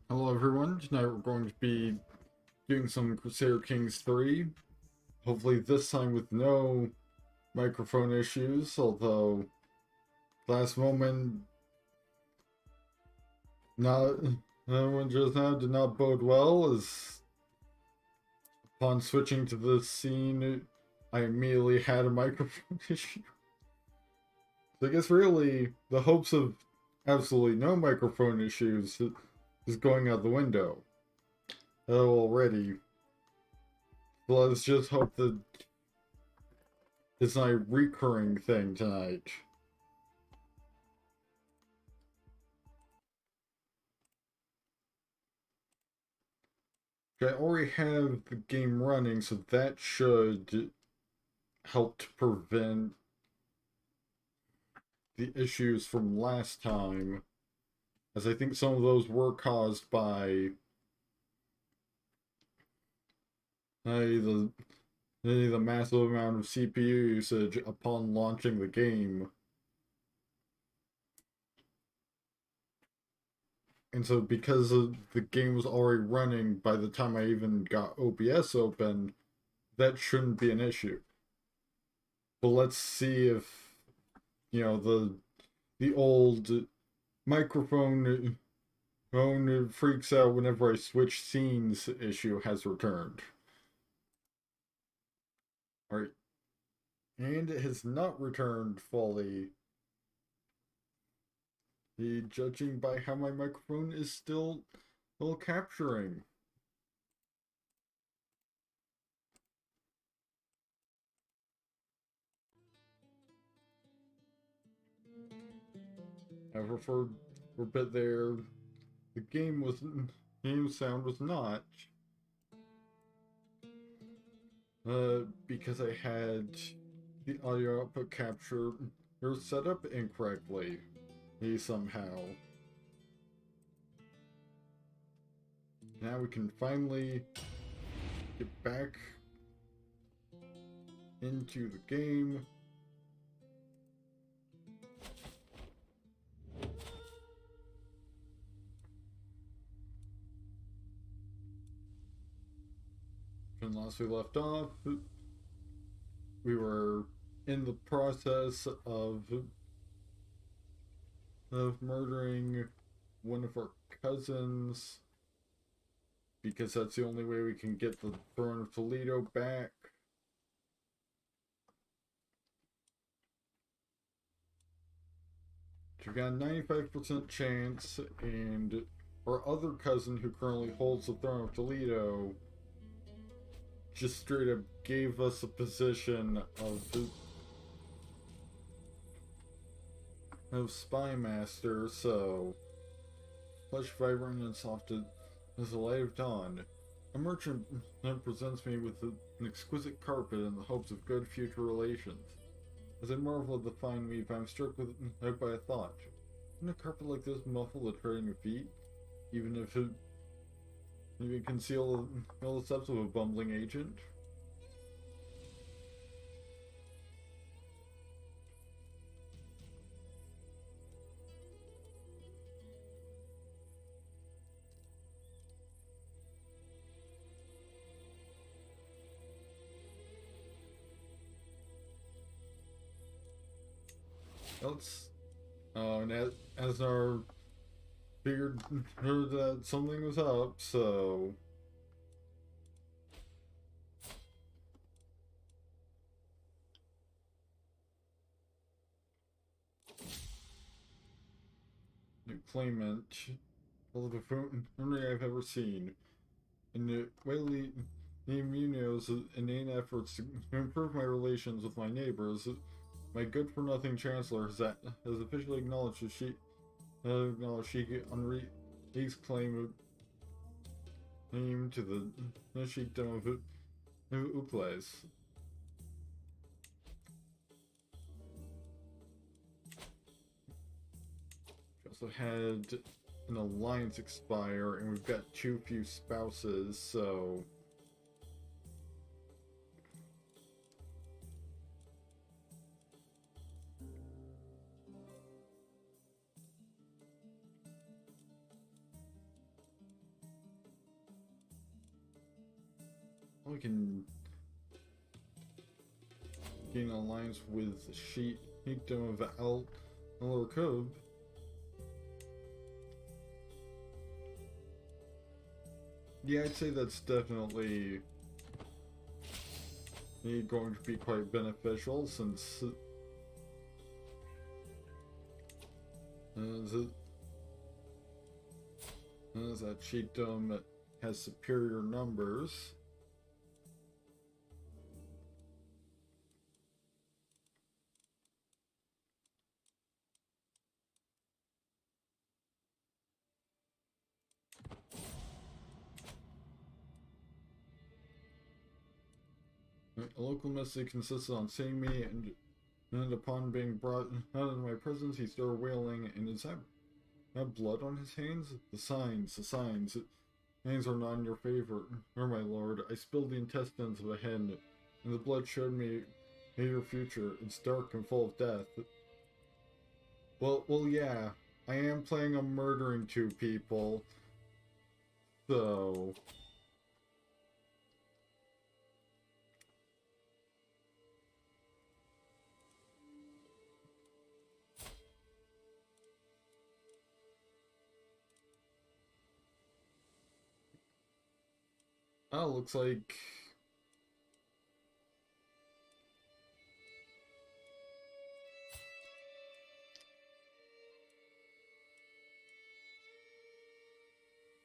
Hello everyone, tonight we're going to be doing some Crusader Kings 3. Hopefully this time with no microphone issues, although last moment not one just now did not bode well, as upon switching to this scene I immediately had a microphone issue. So I guess really the hopes of absolutely no microphone issues is going out the window already. Let's just hope that it's not a recurring thing tonight. I already have the game running, so that should help to prevent the issues from last time, as I think some of those were caused by the massive amount of CPU usage upon launching the game. And so because the game was already running by the time I even got OBS open, that shouldn't be an issue. But let's see if, the old microphone phone freaks out whenever I switch scenes issue has returned. Alright. And it has not returned fully. Judging by how my microphone is still capturing. However, for a bit there, the game sound was not. Because I had the audio output capture set up incorrectly. Somehow. Now we can finally get back into the game. When last we left off, we were in the process of murdering one of our cousins, because that's the only way we can get the throne of Toledo back. We've got a 95% chance, and our other cousin who currently holds the throne of Toledo just straight up gave us a position of spy master, so plush, vibrant, and soft as the light of dawn. A merchant presents me with an exquisite carpet in the hopes of good future relations. As I marvel at the fine weave, I am struck by a thought. Wouldn't a carpet like this muffle the treading of feet, even if it maybe conceal the steps of a bumbling agent? Let's. And as our figured that something was up, so. New claimant. All the only I've ever seen. And the Whaley Munio's inane efforts to improve my relations with my neighbors, my good-for-nothing chancellor has officially acknowledged that she Enrique's claim to the sheikdom of Ucles. We also had an alliance expire, and we've got too few spouses, so. we can gain an alliance with the Sheikdom of Al-Rukub. Yeah, I'd say that's definitely going to be quite beneficial since that Sheikdom has superior numbers. A local mystic insisted on seeing me, and upon being brought out into my presence, he started wailing, and is that blood on his hands? The signs. Hands are not in your favor, my lord. I spilled the intestines of a hen, and the blood showed me your future. It's dark and full of death. Well, yeah. I am planning on murdering 2 people. So... oh, looks like...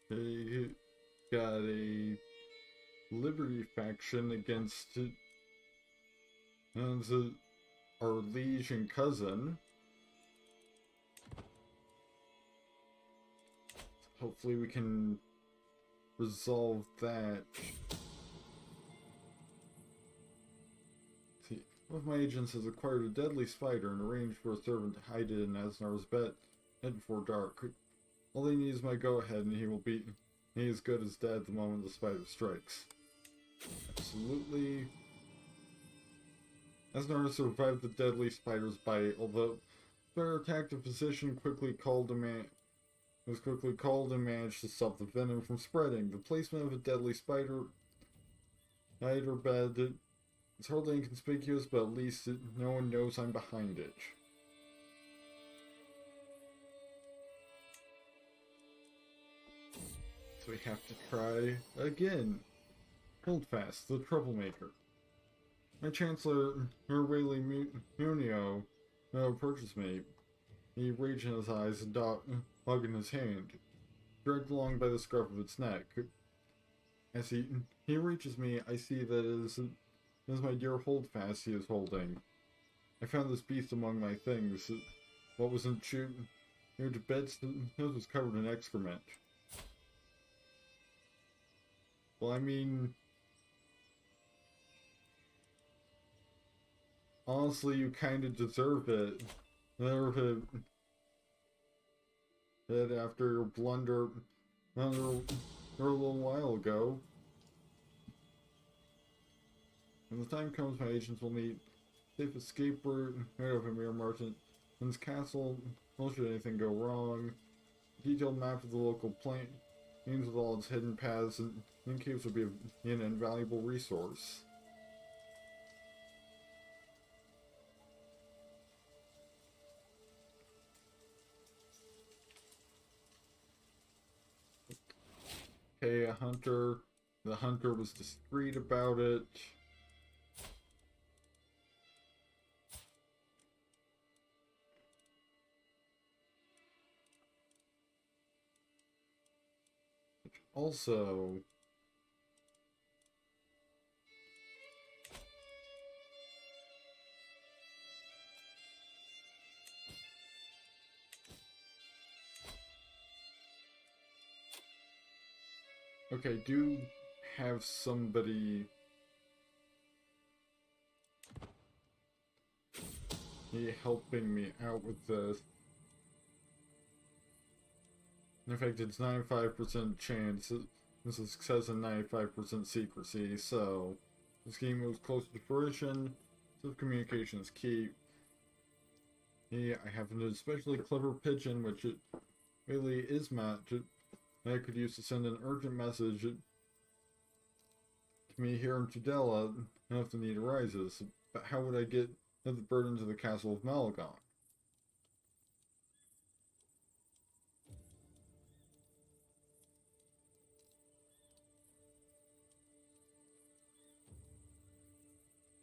they got a Liberty faction against our liege and cousin. Hopefully we can resolve that. See, one of my agents has acquired a deadly spider and arranged for a servant to hide it in Asnar's bed before dark. All they need is my go-ahead and he is good as dead the moment the spider strikes. Absolutely. Asnar survived the deadly spider's bite, although the spider attacked a physician was quickly called and managed to stop the venom from spreading. The placement of a deadly spider bed is hardly inconspicuous, but at least no one knows I'm behind it. So we have to try again. Holdfast, the troublemaker. My Chancellor, Rayleigh Munio, approaches me. He rage in his eyes and dog in his hand, dragged along by the scruff of its neck. As he reaches me, I see that it is my dear Holdfast he is holding. I found this beast among my things. What wasn't chewed near to bed, nose was covered in excrement. Well, I mean, honestly, you kind of deserve it. That after your blunder a little while ago. When the time comes, my agents will need safe escape route out of Emir Martin's castle. Not should anything go wrong. A detailed map of the local plains with all its hidden paths and caves would be an invaluable resource. Okay, a hunter. The hunter was discreet about it. Also, okay, do have somebody helping me out with this. In fact, it's 95% chance this is success and 95% secrecy, so this game moves closer to fruition, so communication is key. Yeah, I have an especially clever pigeon, which it really is that I could use to send an urgent message to me here in Tudela, and if the need arises. But how would I get the burden to the castle of Malagon?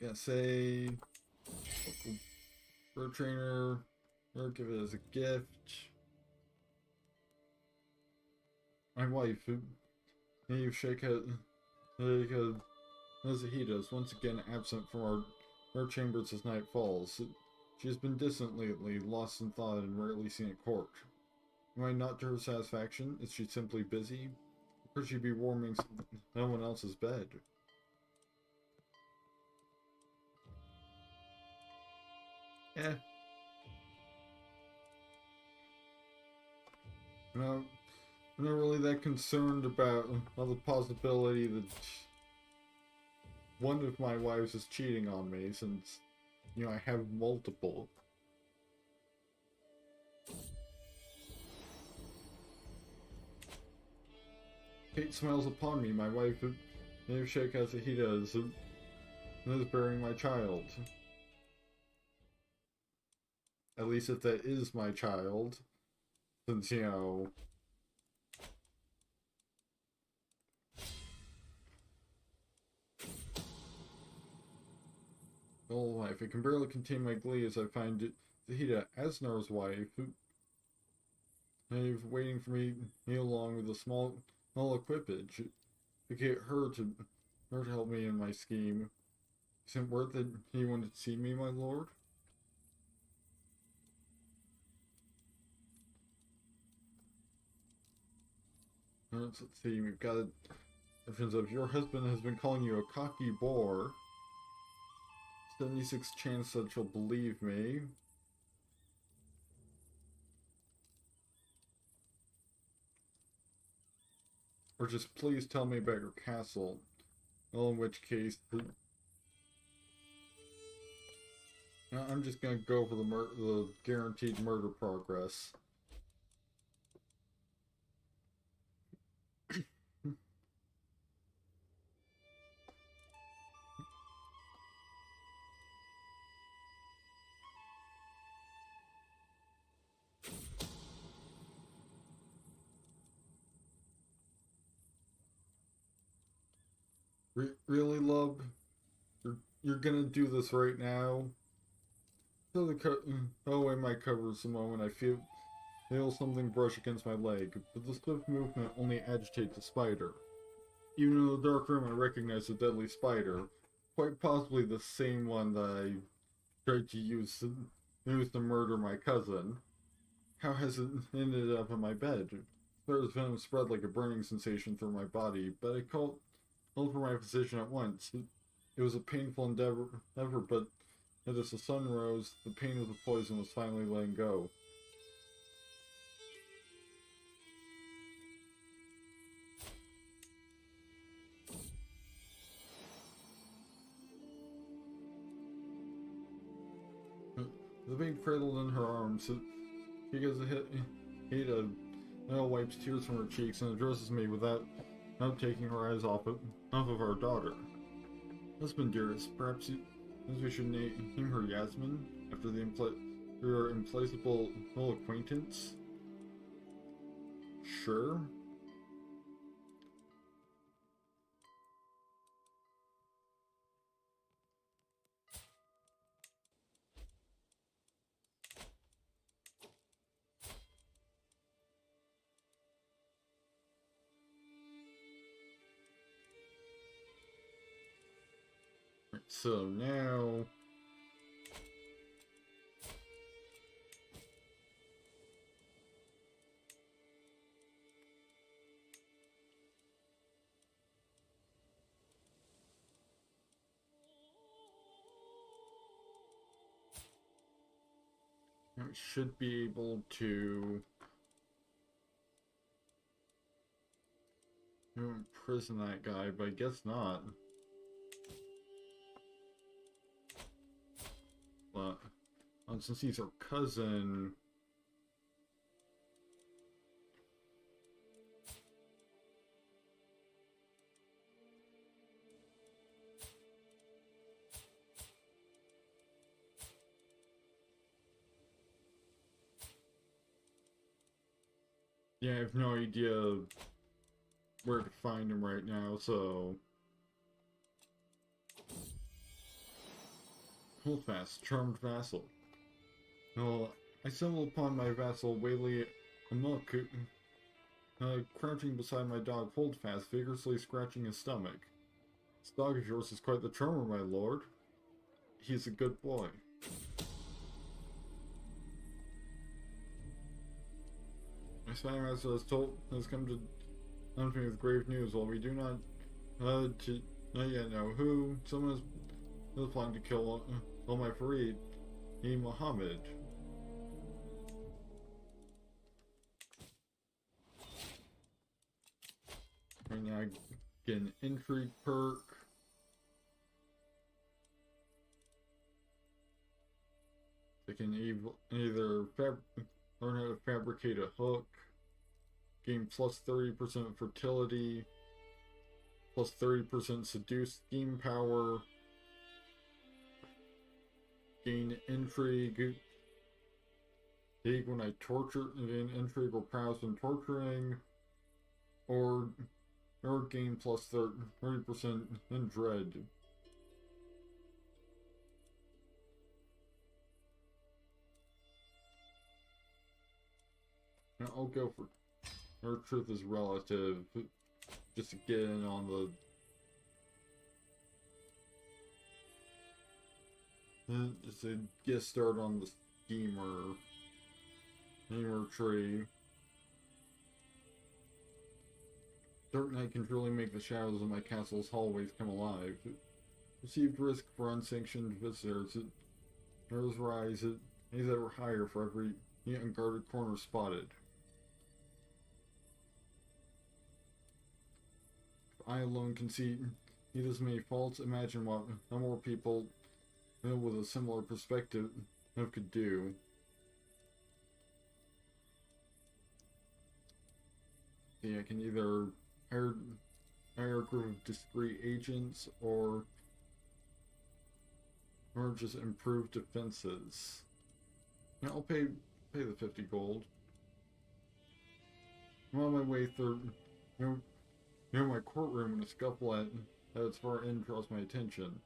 Yeah, say local bird trainer, or give it as a gift. My wife, Naive Sheikha Nazahida, is once again absent from our chambers as night falls. She has been distant lately, lost in thought, and rarely seen at court. Am I not to her satisfaction? Is she simply busy? Or could she be warming someone else's bed? Eh. No, I'm not really that concerned about the possibility that one of my wives is cheating on me, since, you know, I have multiple. Kate smiles upon me. My wife, named Sheikh Asahida, is bearing my child. At least if that is my child, since, you know... Oh, life. I can barely contain my glee as I find Zahida, Asnar's wife, waiting for me along with a small equipage to get her to help me in my scheme. Isn't it worth it he wanted to see me, my lord? Let's see, we've got evidence of your husband has been calling you a cocky boar. 76 chance that she'll believe me. Or just please tell me about your castle. Well, in which case, I'm just gonna go for the guaranteed murder progress. Really, love? You're gonna do this right now? Throw away my covers the moment I feel something brush against my leg, but the swift movement only agitates the spider. Even in the dark room, I recognize the deadly spider, quite possibly the same one that I tried to use to murder my cousin. How has it ended up in my bed? Spider's venom spread like a burning sensation through my body, but I called for my physician at once. It was a painful endeavor, but as the sun rose, the pain of the poison was finally letting go. The babe cradled in her arms. She gives a hit. Nell wipes tears from her cheeks and addresses me without taking her eyes off of our daughter. Husband, dearest, perhaps we should name her Yasmin after your implacable acquaintance. Sure. So now... I should be able to imprison that guy, but I guess not. But since he's our cousin, Yeah, I have no idea where to find him right now, so... Hold fast, charmed vassal. Oh, I stumble upon my vassal Whaley Amok, crouching beside my dog Holdfast, vigorously scratching his stomach. This dog of yours is quite the charmer, my lord. He's a good boy. My spy master has come to me with grave news. While we do not not yet know who, someone is planning to kill my Farid, Muhammad. Right now, I get an intrigue perk. I can either learn how to fabricate a hook, gain plus 30% fertility, plus 30% seduce scheme power, gain intrigue when I torture, gain intrigue or prowess when torturing, or gain plus 30% in dread. Now I'll go for our truth is relative, just to get in on the just to get started on the schemer tree. Dark night can truly make the shadows of my castle's hallways come alive. Received risk for unsanctioned visitors. Arrows rise at these ever higher for every unguarded corner spotted. If I alone can see this many faults, imagine what more people with a similar perspective could do. See, I can either hire a group of discreet agents or just improve defenses. Yeah, I'll pay the 50 gold. I'm on my way through my courtroom when a scuffle at its far end draws my attention.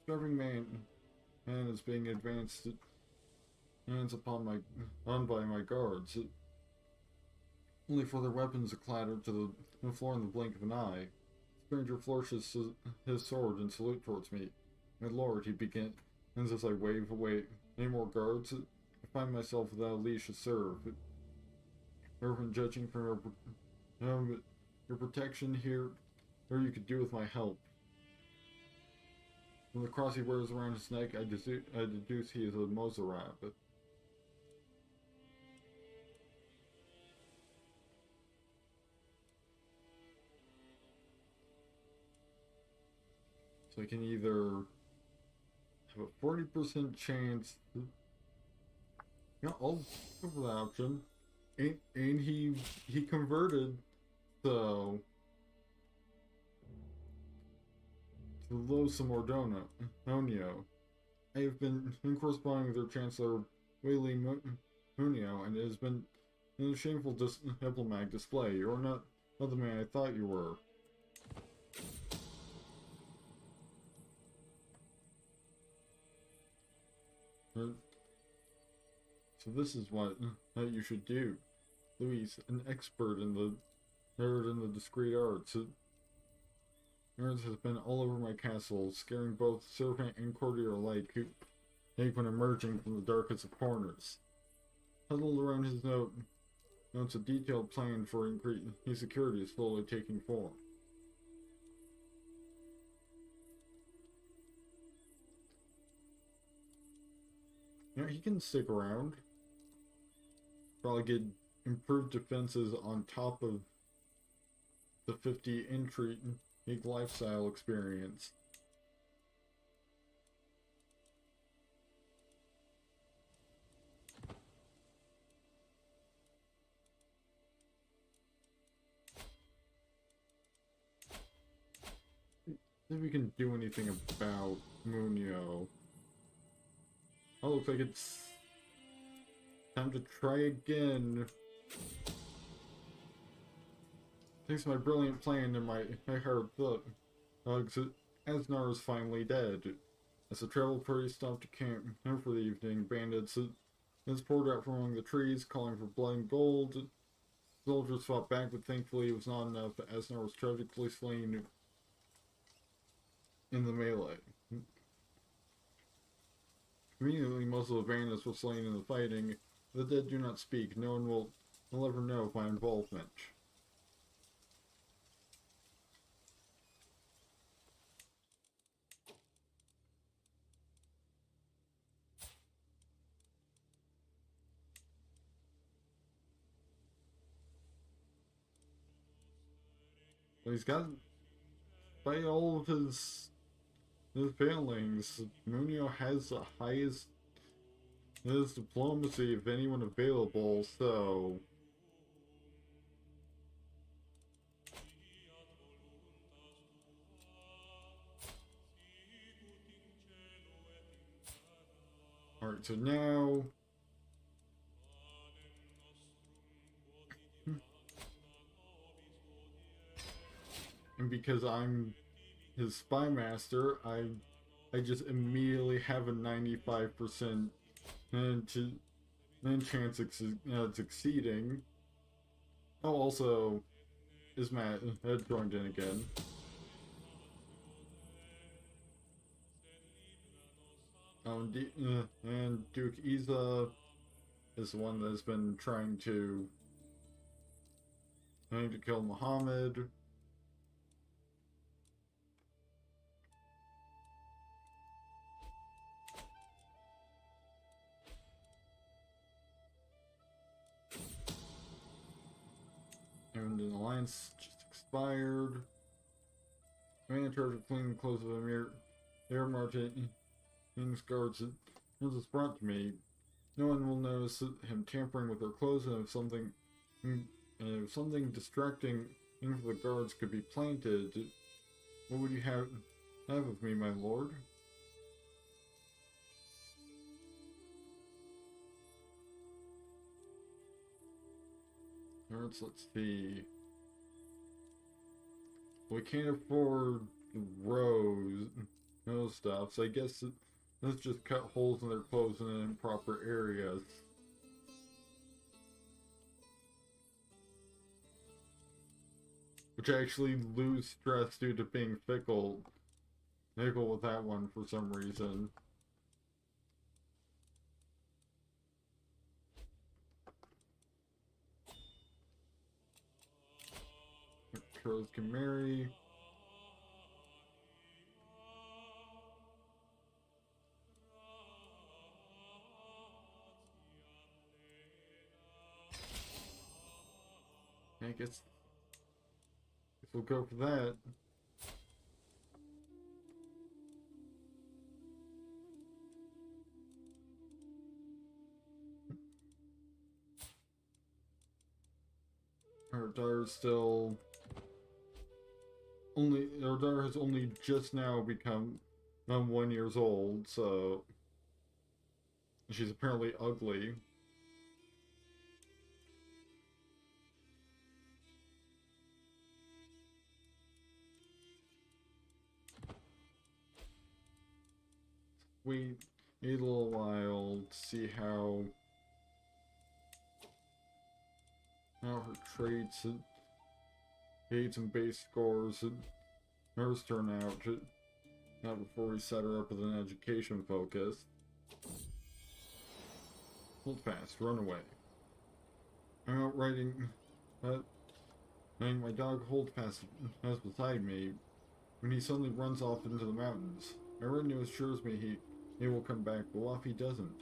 Starving man is being advanced hands on by my guards. Only for their weapons to clatter to the floor in the blink of an eye. The stranger flourishes his sword in salute towards me. My lord, he begins as I wave away any more guards. I find myself without a leash to serve. Irvin, judging from your protection here, you could do with my help. From the cross he wears around his neck, I deduce he is a Mozarab. So I can either have a 40% chance. I'll go for that option. And he converted, so to Losum Ordoño. I have been corresponding with their Chancellor Whaley Munio, and it has been a shameful diplomatic display. You're not the man I thought you were. So this is what you should do. Louis, an expert in the discreet arts. Nerds has been all over my castle, scaring both servant and courtier alike when emerging from the darkest of corners. Huddled around his notes a detailed plan for increased security is slowly taking form. He can stick around. Probably get improved defenses on top of the 50 intrigue lifestyle experience. See if we can do anything about Munio. Oh, looks like it's time to try again. Thanks to my brilliant plan and my hard thought, Asnar is finally dead. As the travel party stopped to camp for the evening, bandits poured out from among the trees, calling for blood and gold. Soldiers fought back, but thankfully it was not enough. Asnar was tragically slain in the melee. Immediately, most of the bandits were slain in the fighting. The dead do not speak. No one will ever know of my involvement. Well, he's got, by all of his failings, Munio has the highest his diplomacy of anyone available, so alright, so now and because I'm his spy master, I just immediately have a 95% chance of succeeding. Oh, also, is Matt had joined in again. And Duke Isa is the one that's been trying to kill Muhammad. And an alliance just expired. Man in charge of cleaning the clothes of Air Martin King's guards was brought to me. No one will notice him tampering with their clothes, and if something distracting for the guards could be planted, what would you have of me, my lord? Let's see. We can't afford those stuff, so I guess let's just cut holes in their clothes in improper areas. Which I actually lose stress due to being fickle with that one for some reason. Heroes can marry. I guess we'll go for that. Our daughter's still our daughter has only just now become 1 year old, so she's apparently ugly. We need a little while to see how her traits and aids and base scores and hers turn out. Not before we set her up with an education focus. Hold fast, run away. I'm out riding, my dog Holdfast is beside me when he suddenly runs off into the mountains. My retinue assures me he will come back, but what if he doesn't?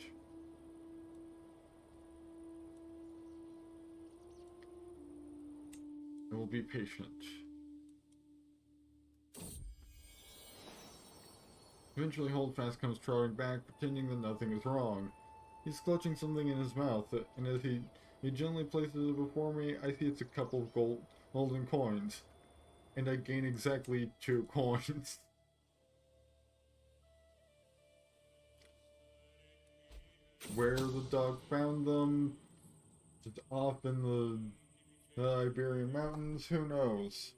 I will be patient. Eventually Holdfast comes trotting back, pretending that nothing is wrong. He's clutching something in his mouth, and as he gently places it before me, I see it's a couple of golden coins. And I gain exactly 2 coins. Where the dog found them, just off in the Iberian mountains, who knows?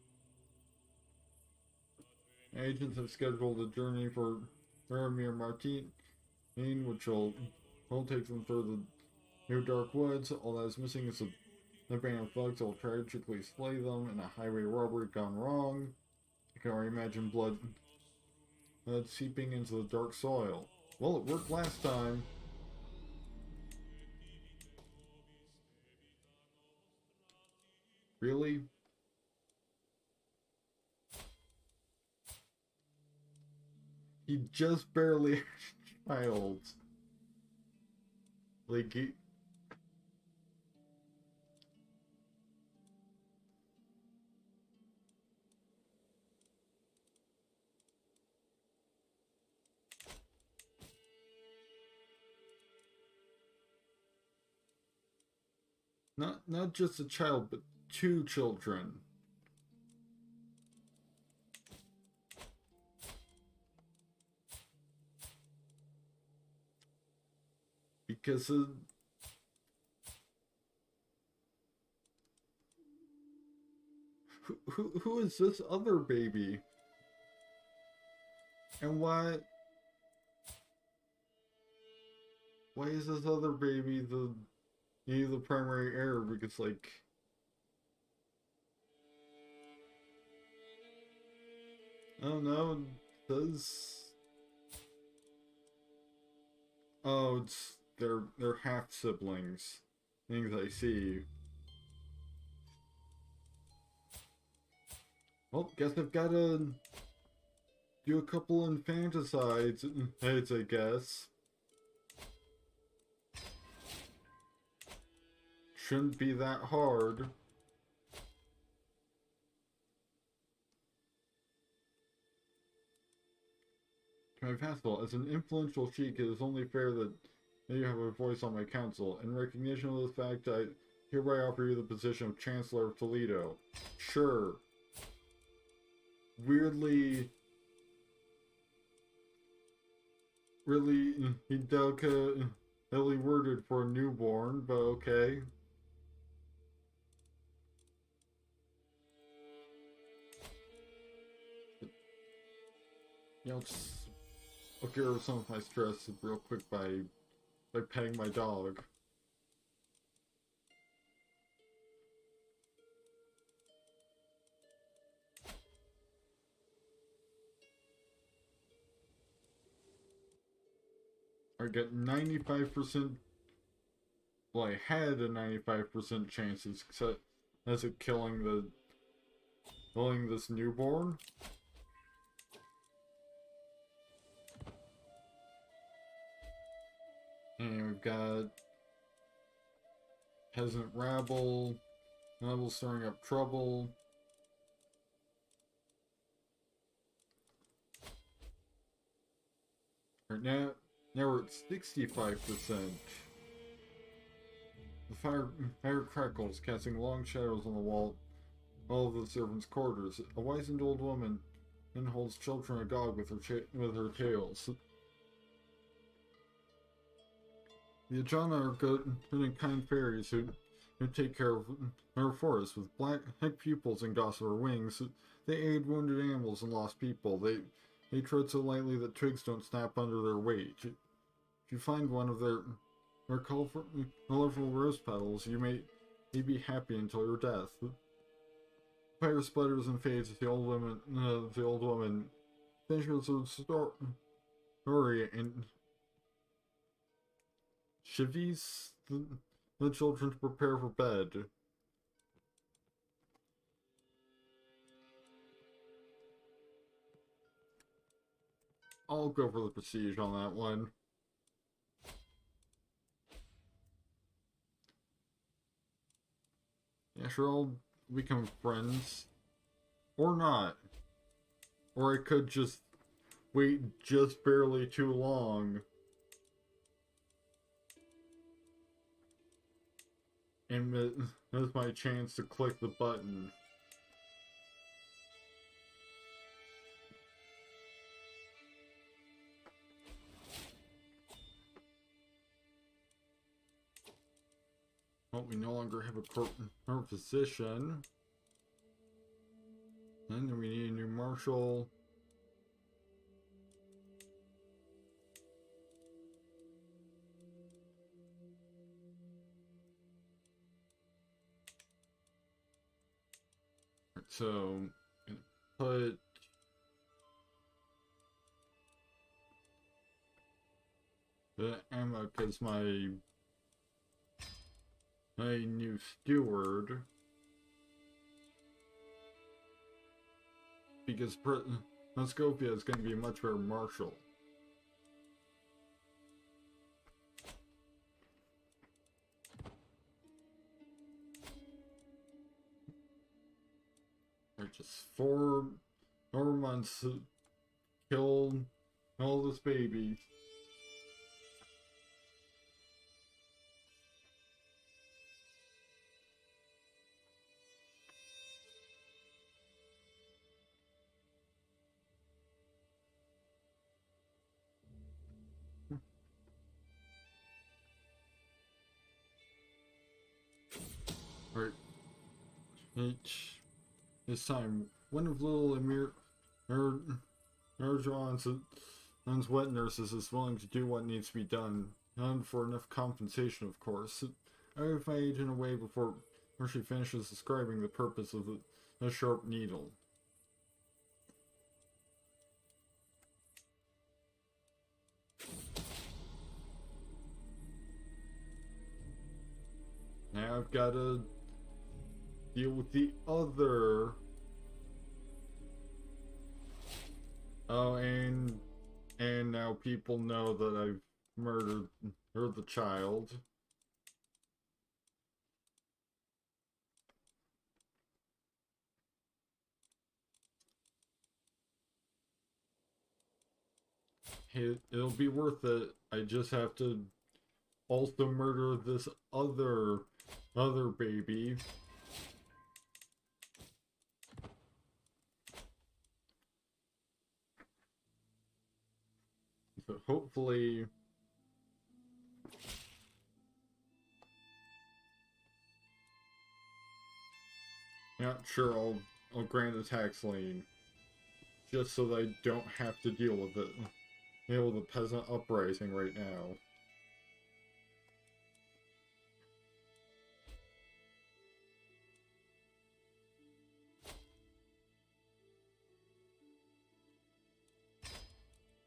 Agents have scheduled a journey for Faramir Martin, which will take them through the New Dark Woods. All that is missing is a band of thugs that will tragically slay them in a highway robbery gone wrong. I can already imagine blood seeping into the dark soil. Well, it worked last time. Really? He just barely had a child. Like, not just a child, but 2 children. Because who is this other baby? And why is this other baby the primary heir? Because, like, I don't know, does... Oh, it's they're half siblings. Things I see. Well, guess I've gotta do a couple infanticides, I guess. Shouldn't be that hard. To my vassal, as an influential sheik, it is only fair that you have a voice on my council. In recognition of the fact, I hereby offer you the position of Chancellor of Toledo. Sure. Weirdly... really delicately worded for a newborn, but okay. You know, I'll get rid of some of my stress real quick by petting my dog. I get 95%. Well, I had a 95% chance of killing this newborn. And we've got peasant rabble stirring up trouble. Right now we're at 65%. The fire crackles, casting long shadows on the wall of the servants' quarters. A wizened old woman then holds children agog with her tails. The Ajana are good and kind fairies who take care of our forests with black pupils and gossamer wings. They aid wounded animals and lost people. They tread so lightly that twigs don't snap under their weight. If you find one of their colorful rose petals, you may be happy until your death. Fire sputters and fades as the old woman finishes her story and chivies the children to prepare for bed. I'll go for the prestige on that one. Yeah, sure, I'll become friends. Or not. Or I could just wait just barely too long. And miss my chance to click the button. Well, we no longer have a court physician. And then we need a new marshal. So, I'm gonna put the Emma as my new steward, because Muscovia is going to be a much better marshal. Or just 4 months to kill all this baby. Right. This time, one of little Erdogan's wet nurses is willing to do what needs to be done, and for enough compensation, of course. I have my agent away before she finishes describing the purpose of the sharp needle. Now I've got to deal with the other. Oh, and now people know that I've murdered the child. It'll be worth it. I just have to also murder this other baby. So hopefully, not sure I'll grant a tax lien, just so that I don't have to deal with it. Deal with the peasant uprising right now.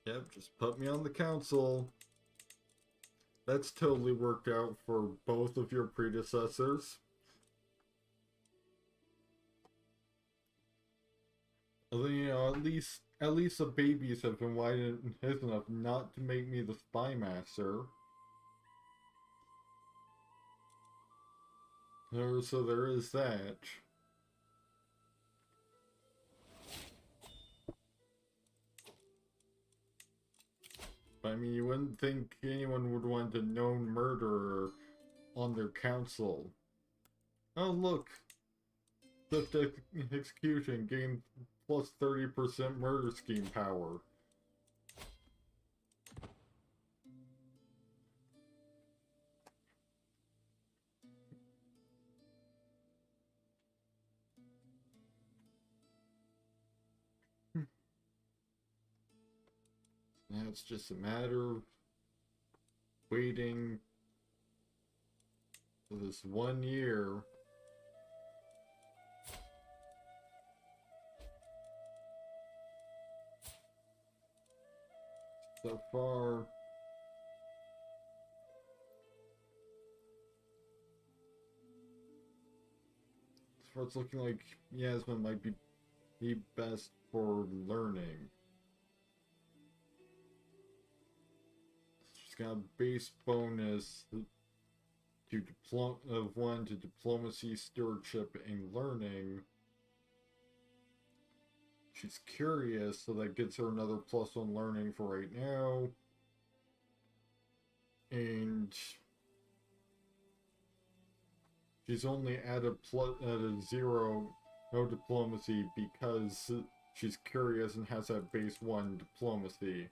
Yep, just put me on the council. That's totally worked out for both of your predecessors. Although, you know, at least the babies have been wise enough not to make me the spy master. So there is that. But, I mean, you wouldn't think anyone would want a known murderer on their council. Oh, look! Swift execution gained plus 30% murder scheme power. Now it's just a matter of waiting for this 1 year. So far, it's looking like Yasmin might be best for learning. She's got a base bonus to diplomacy, stewardship, and learning. She's curious, so that gets her another +1 learning for right now. And she's only at a 0 no diplomacy because she's curious and has that base 1 diplomacy.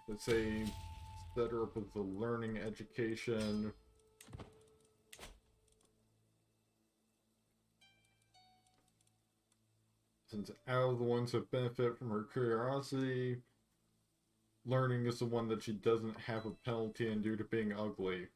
Let's say set her up with the learning education. Since out of the ones that benefit from her curiosity, learning is the one that she doesn't have a penalty in due to being ugly.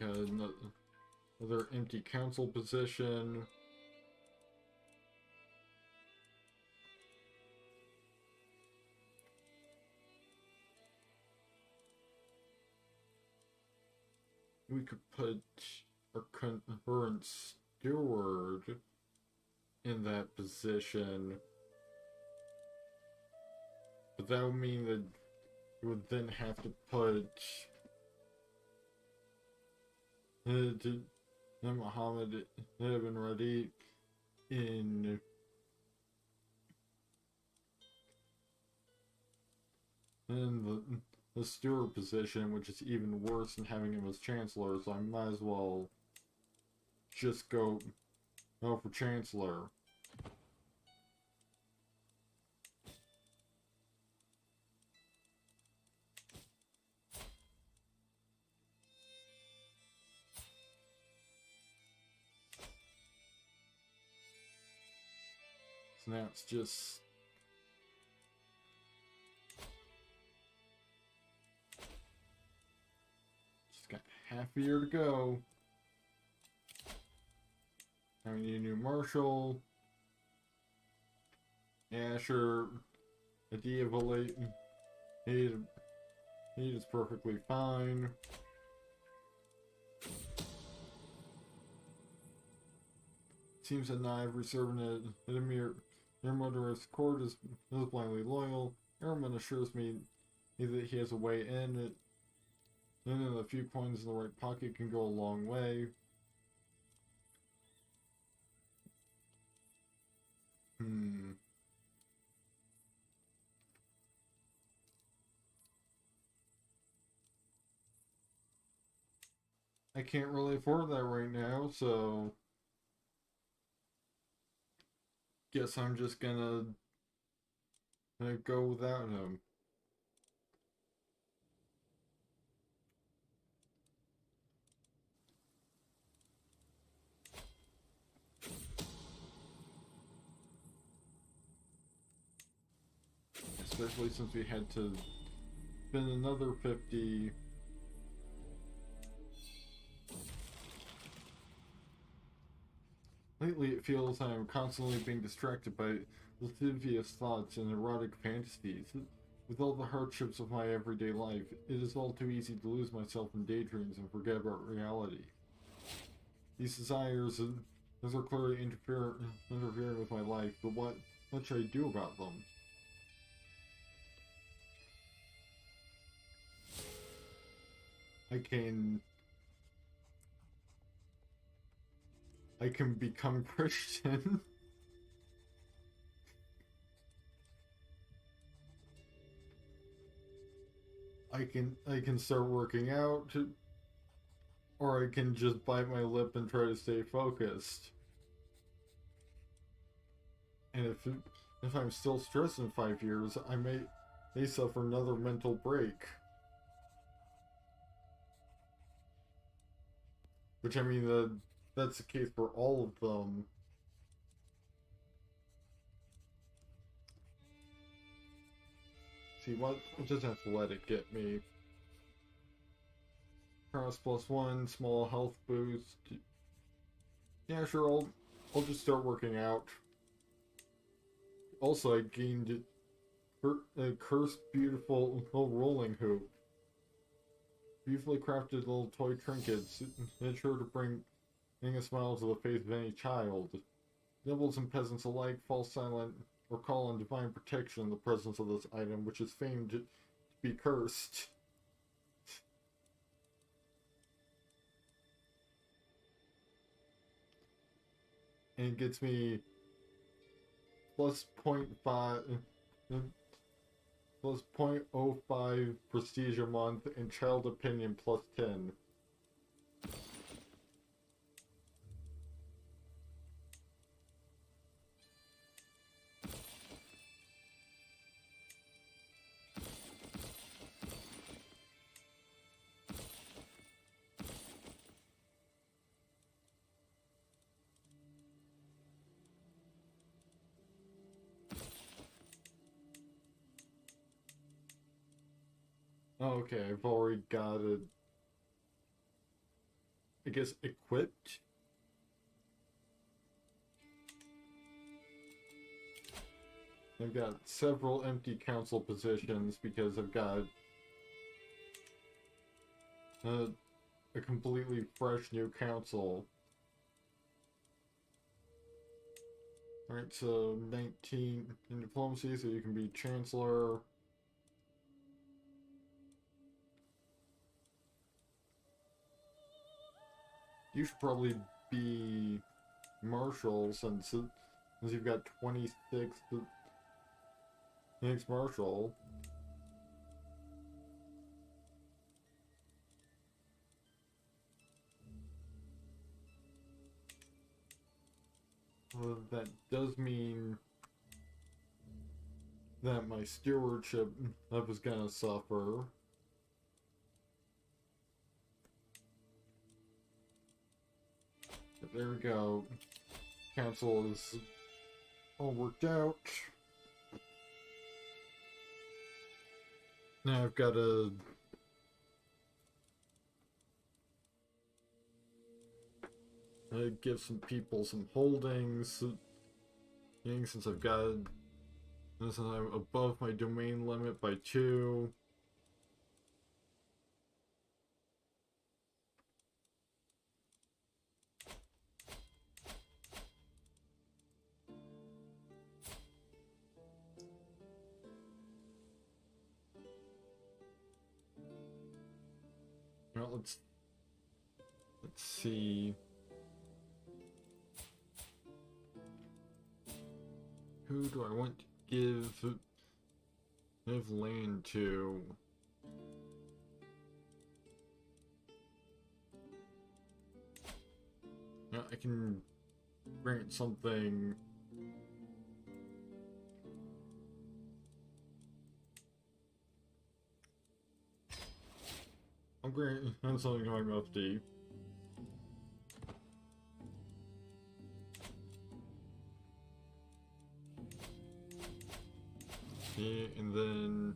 Got another empty council position. We could put our current steward in that position, but that would mean that you would then have to put Muhammad ibn Radi in the steward position, which is even worse than having him as chancellor, so I might as well just go for chancellor. So now it's just got half a year to go. Now we need a new marshal. Yeah, sure. A de-evaluate. He is perfectly fine. Seems that not every servant at Emir Motorist's court is blindly loyal. Erman assures me that he has a way in. And then a few coins in the right pocket can go a long way. I can't really afford that right now, so guess I'm just gonna go without him. Especially since we had to spend another 50. Lately, it feels I am constantly being distracted by lascivious thoughts and erotic fantasies. With all the hardships of my everyday life, it is all too easy to lose myself in daydreams and forget about reality. These desires are clearly interfering with my life, but what should I do about them? I can become Christian. I can start working out, or I can just bite my lip and try to stay focused. And if I'm still stressed in 5 years, I may suffer another mental break. Which, I mean, that's the case for all of them. See, what? I'll just have to let it get me. Cross +1, small health boost. Yeah, sure, I'll just start working out. Also, I gained a cursed beautiful little rolling hoop. Beautifully crafted little toy trinkets. It's sure to bring a smile to the face of any child. Nobles and peasants alike fall silent or call on divine protection in the presence of this item, which is famed to be cursed. And it gets me plus 0.5 plus 0.05 prestige a month, and child opinion plus 10. Okay, I've already got it, I guess, equipped. I've got several empty council positions because I've got a completely fresh new council. Alright, so 19 in diplomacy, so you can be chancellor. You should probably be marshal since you've got 26 next marshal. Well, that does mean that my stewardship was gonna suffer. But there we go. Council is all worked out. Now I've got to give some people some holdings. Since I've got, since I'm above my domain limit by 2. Well, let's see. Who do I want to give land to? Yeah, I can grant something. I'm granting something to my mufti. Yeah, and then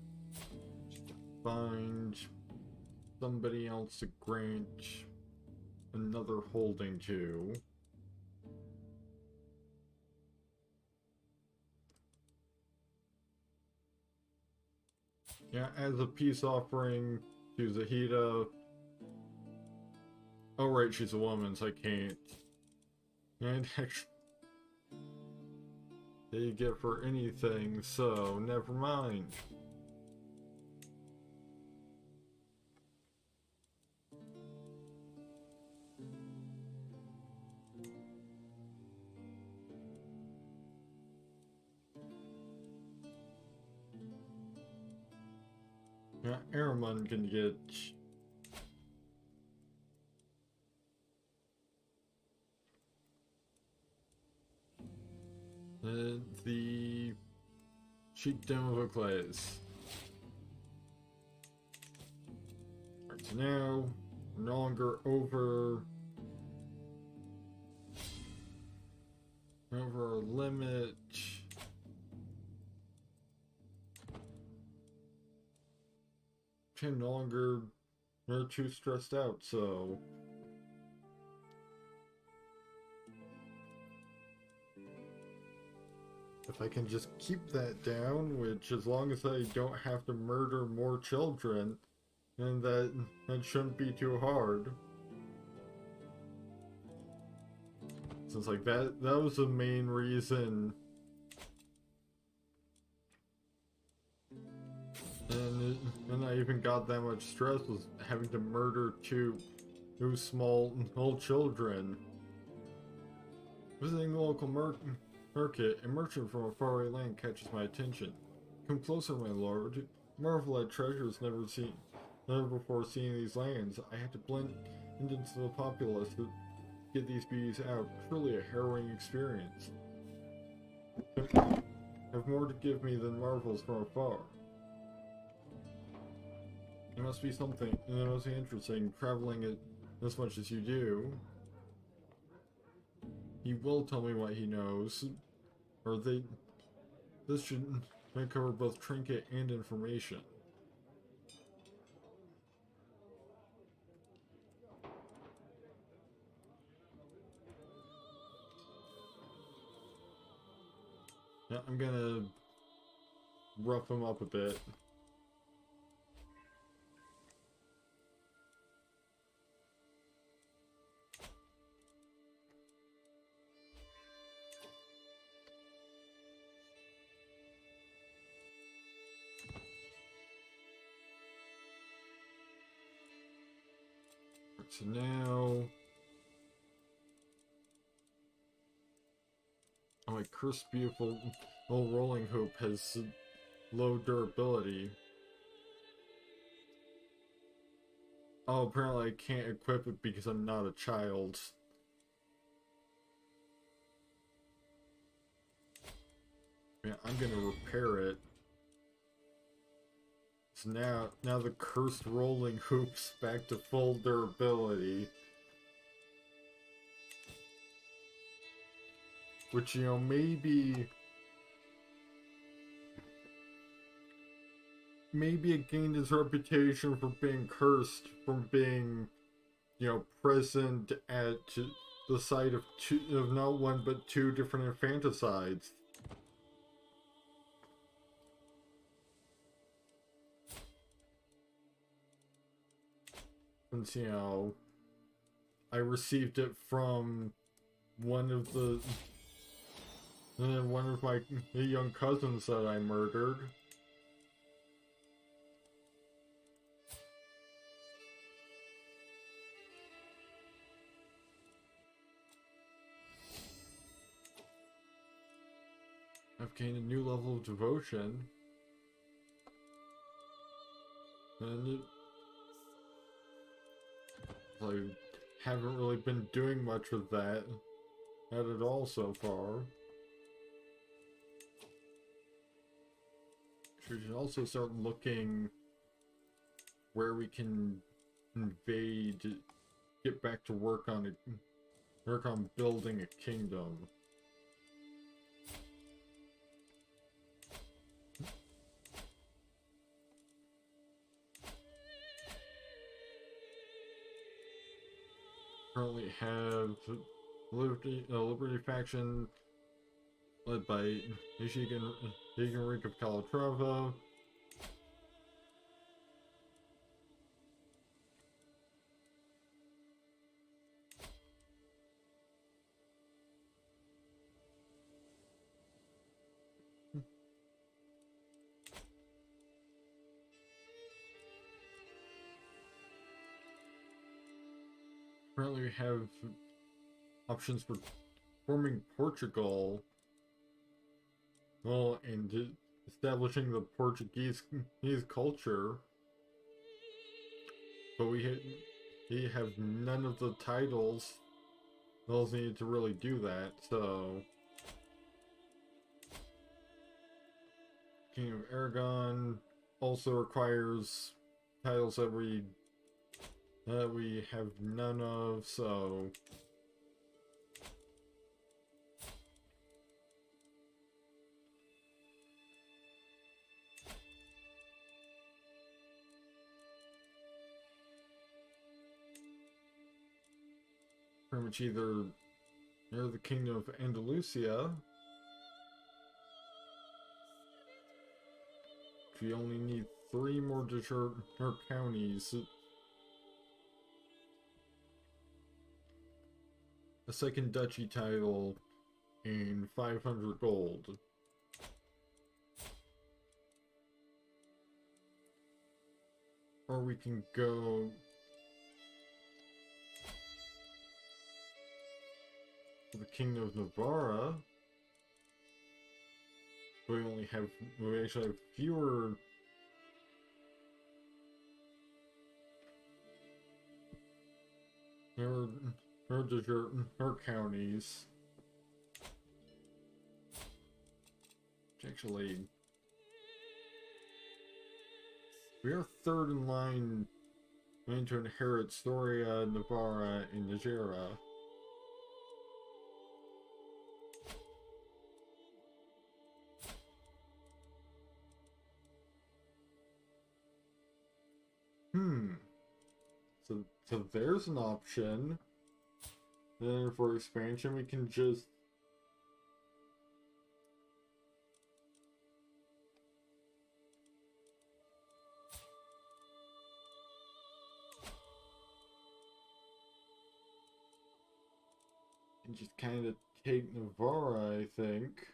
find somebody else to grant another holding to. Yeah, as a peace offering to Zahida. Oh right, she's a woman, so I can't. And actually, they get for anything, so never mind. Yeah, Airman can get the Sheikdom of Oclays. Alright, so now we're no longer over our limit. I'm no longer too stressed out, so if I can just keep that down, which as long as I don't have to murder more children, then that shouldn't be too hard. Since like that was the main reason. And I even got that much stress was having to murder two small old children. Visiting the local Okay, a merchant from a faraway land catches my attention. Come closer, my lord. Marvel at treasures never before seen these lands. I had to blend into the populace to get these beauties out. Truly a harrowing experience. Have more to give me than marvels from afar. It must be something. It must be interesting traveling it as much as you do. He will tell me what he knows, or they. This should cover both trinket and information. Yeah, I'm gonna rough him up a bit. So now, oh, my cursed beautiful old rolling hoop has low durability. Oh, apparently I can't equip it because I'm not a child. Yeah, I'm gonna repair it. So now the cursed rolling hoop's back to full durability. Which, you know, maybe it gained its reputation for being cursed from being, you know, present at the site of not one but two different infanticides. Since, you know, I received it from one of my young cousins that I murdered. I've gained a new level of devotion. And I haven't really been doing much with that. Not at all so far. We should also start looking where we can invade, get back to work on building a kingdom. Currently have Liberty faction led by Rink of Calatrava. Currently we have options for forming Portugal, well, and establishing the Portuguese culture, but we have none of the titles those needed to really do that. So King of Aragon also requires titles that we have none of, so pretty much either near the Kingdom of Andalusia, we only need 3 more counties, a second duchy title, and 500 gold. Or we can go to the Kingdom of Navarra. we actually have fewer her her counties. Actually, we are third in line to inherit Storia, Navarra, and Najera. So there's an option. Then for expansion, we can just kind of take Navarra, I think.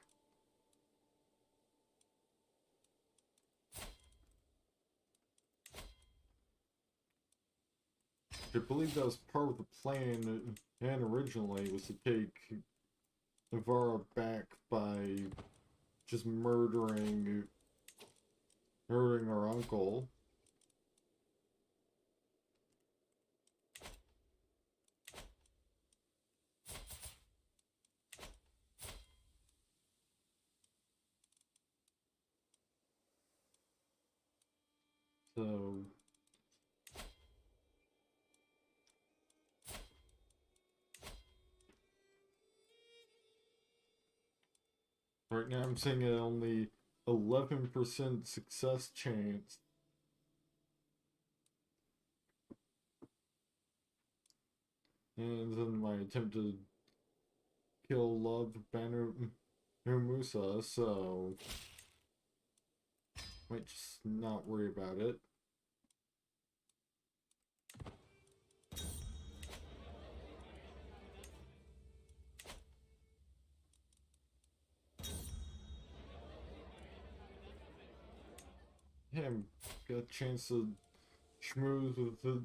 I believe that was part of the plan, and originally was to take Navarra back by just murdering our uncle. So right now I'm seeing it only 11% success chance. And then my attempt to kill Love Banu Musa, so might just not worry about it. Yeah, got a chance to schmooze with the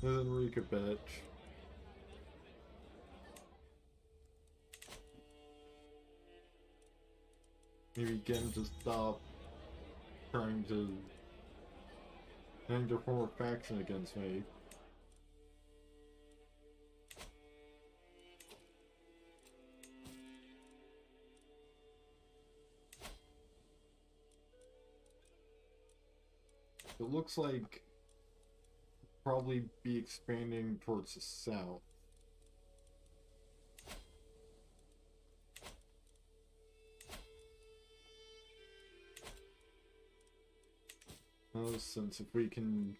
Enrica bitch. Maybe get him to stop trying to form a faction against me. It looks like probably be expanding towards the south. Since if we can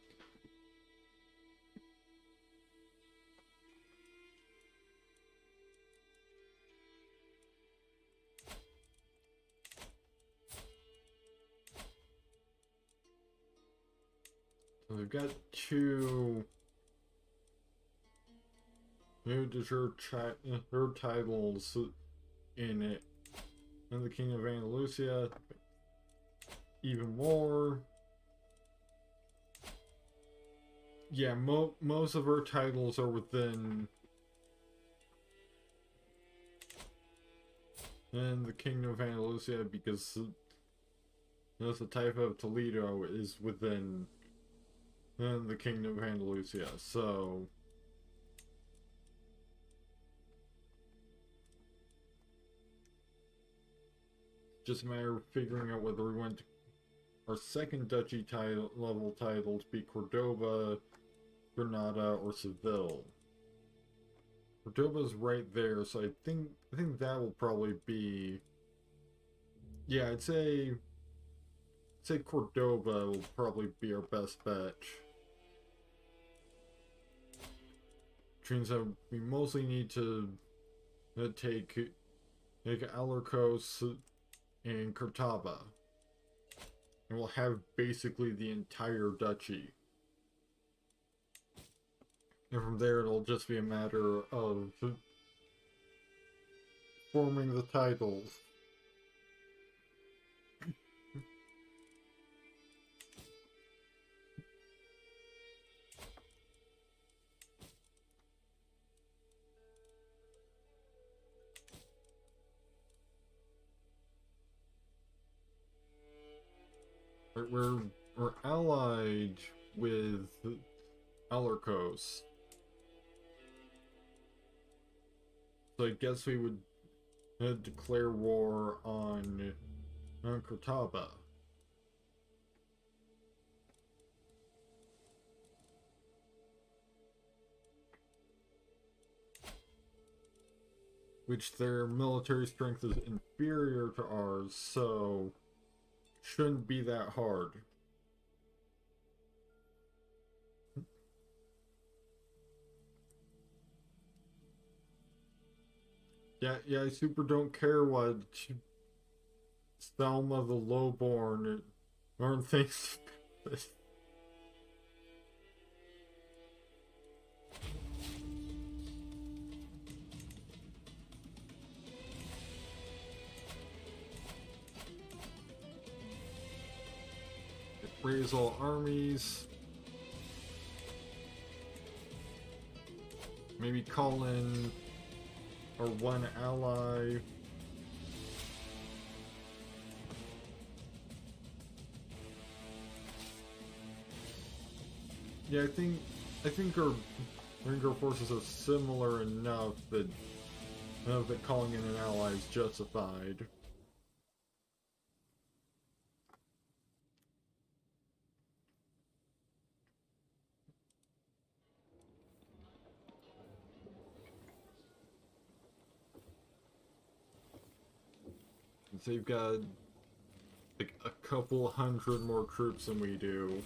so we've got two new dessert titles in it. And the King of Andalusia, even more. Yeah, most of her titles are within and the Kingdom of Andalusia because the type of Toledo is within the Kingdom of Andalusia, so just a matter of figuring out whether we want our second duchy level title to be Cordoba, Granada, or Seville. Cordoba's right there, so I think that will probably be. Yeah, I'd say Cordoba will probably be our best bet. Which means that we mostly need to take Alarcos and Cortaba. And we'll have basically the entire duchy. And from there it'll just be a matter of forming the titles. we're allied with Alarcos. So I guess we would declare war on Cortaba. Which their military strength is inferior to ours, so shouldn't be that hard. Yeah, I super don't care what Selma the Lowborn or things. Raise all armies. Maybe call in our one ally. Yeah, I think our forces are similar enough that calling in an ally is justified. They've got like a couple hundred more troops than we do.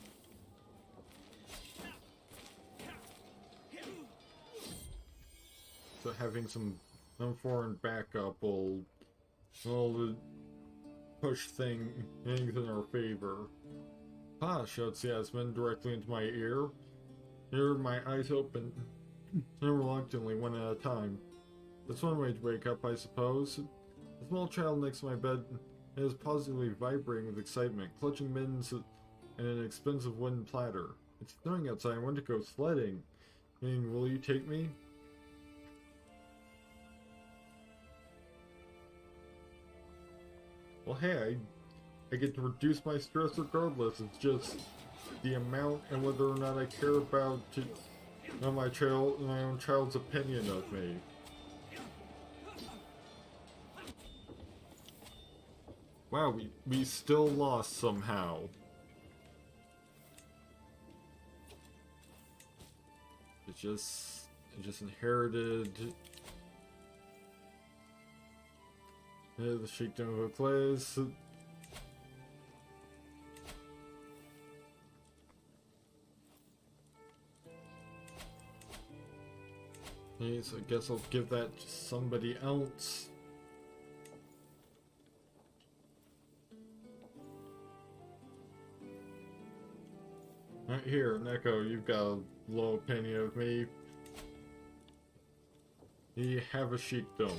So having some foreign backup will push things in our favor. Ah, shouts Yasmin directly into my ear. Here, my eyes open, and reluctantly, one at a time. That's one way to wake up, I suppose. The small child next to my bed is positively vibrating with excitement, clutching mittens and an expensive wooden platter. It's snowing outside. I want to go sledding. Will you take me? Well, hey, I get to reduce my stress regardless. It's just the amount and whether or not I care about my own child's opinion of me. Wow, we still lost somehow. It just inherited the Sheikdom of Clays. So I guess I'll give that to somebody else. Right here, Neko, you've got a low opinion of me. You have a Sheikdom.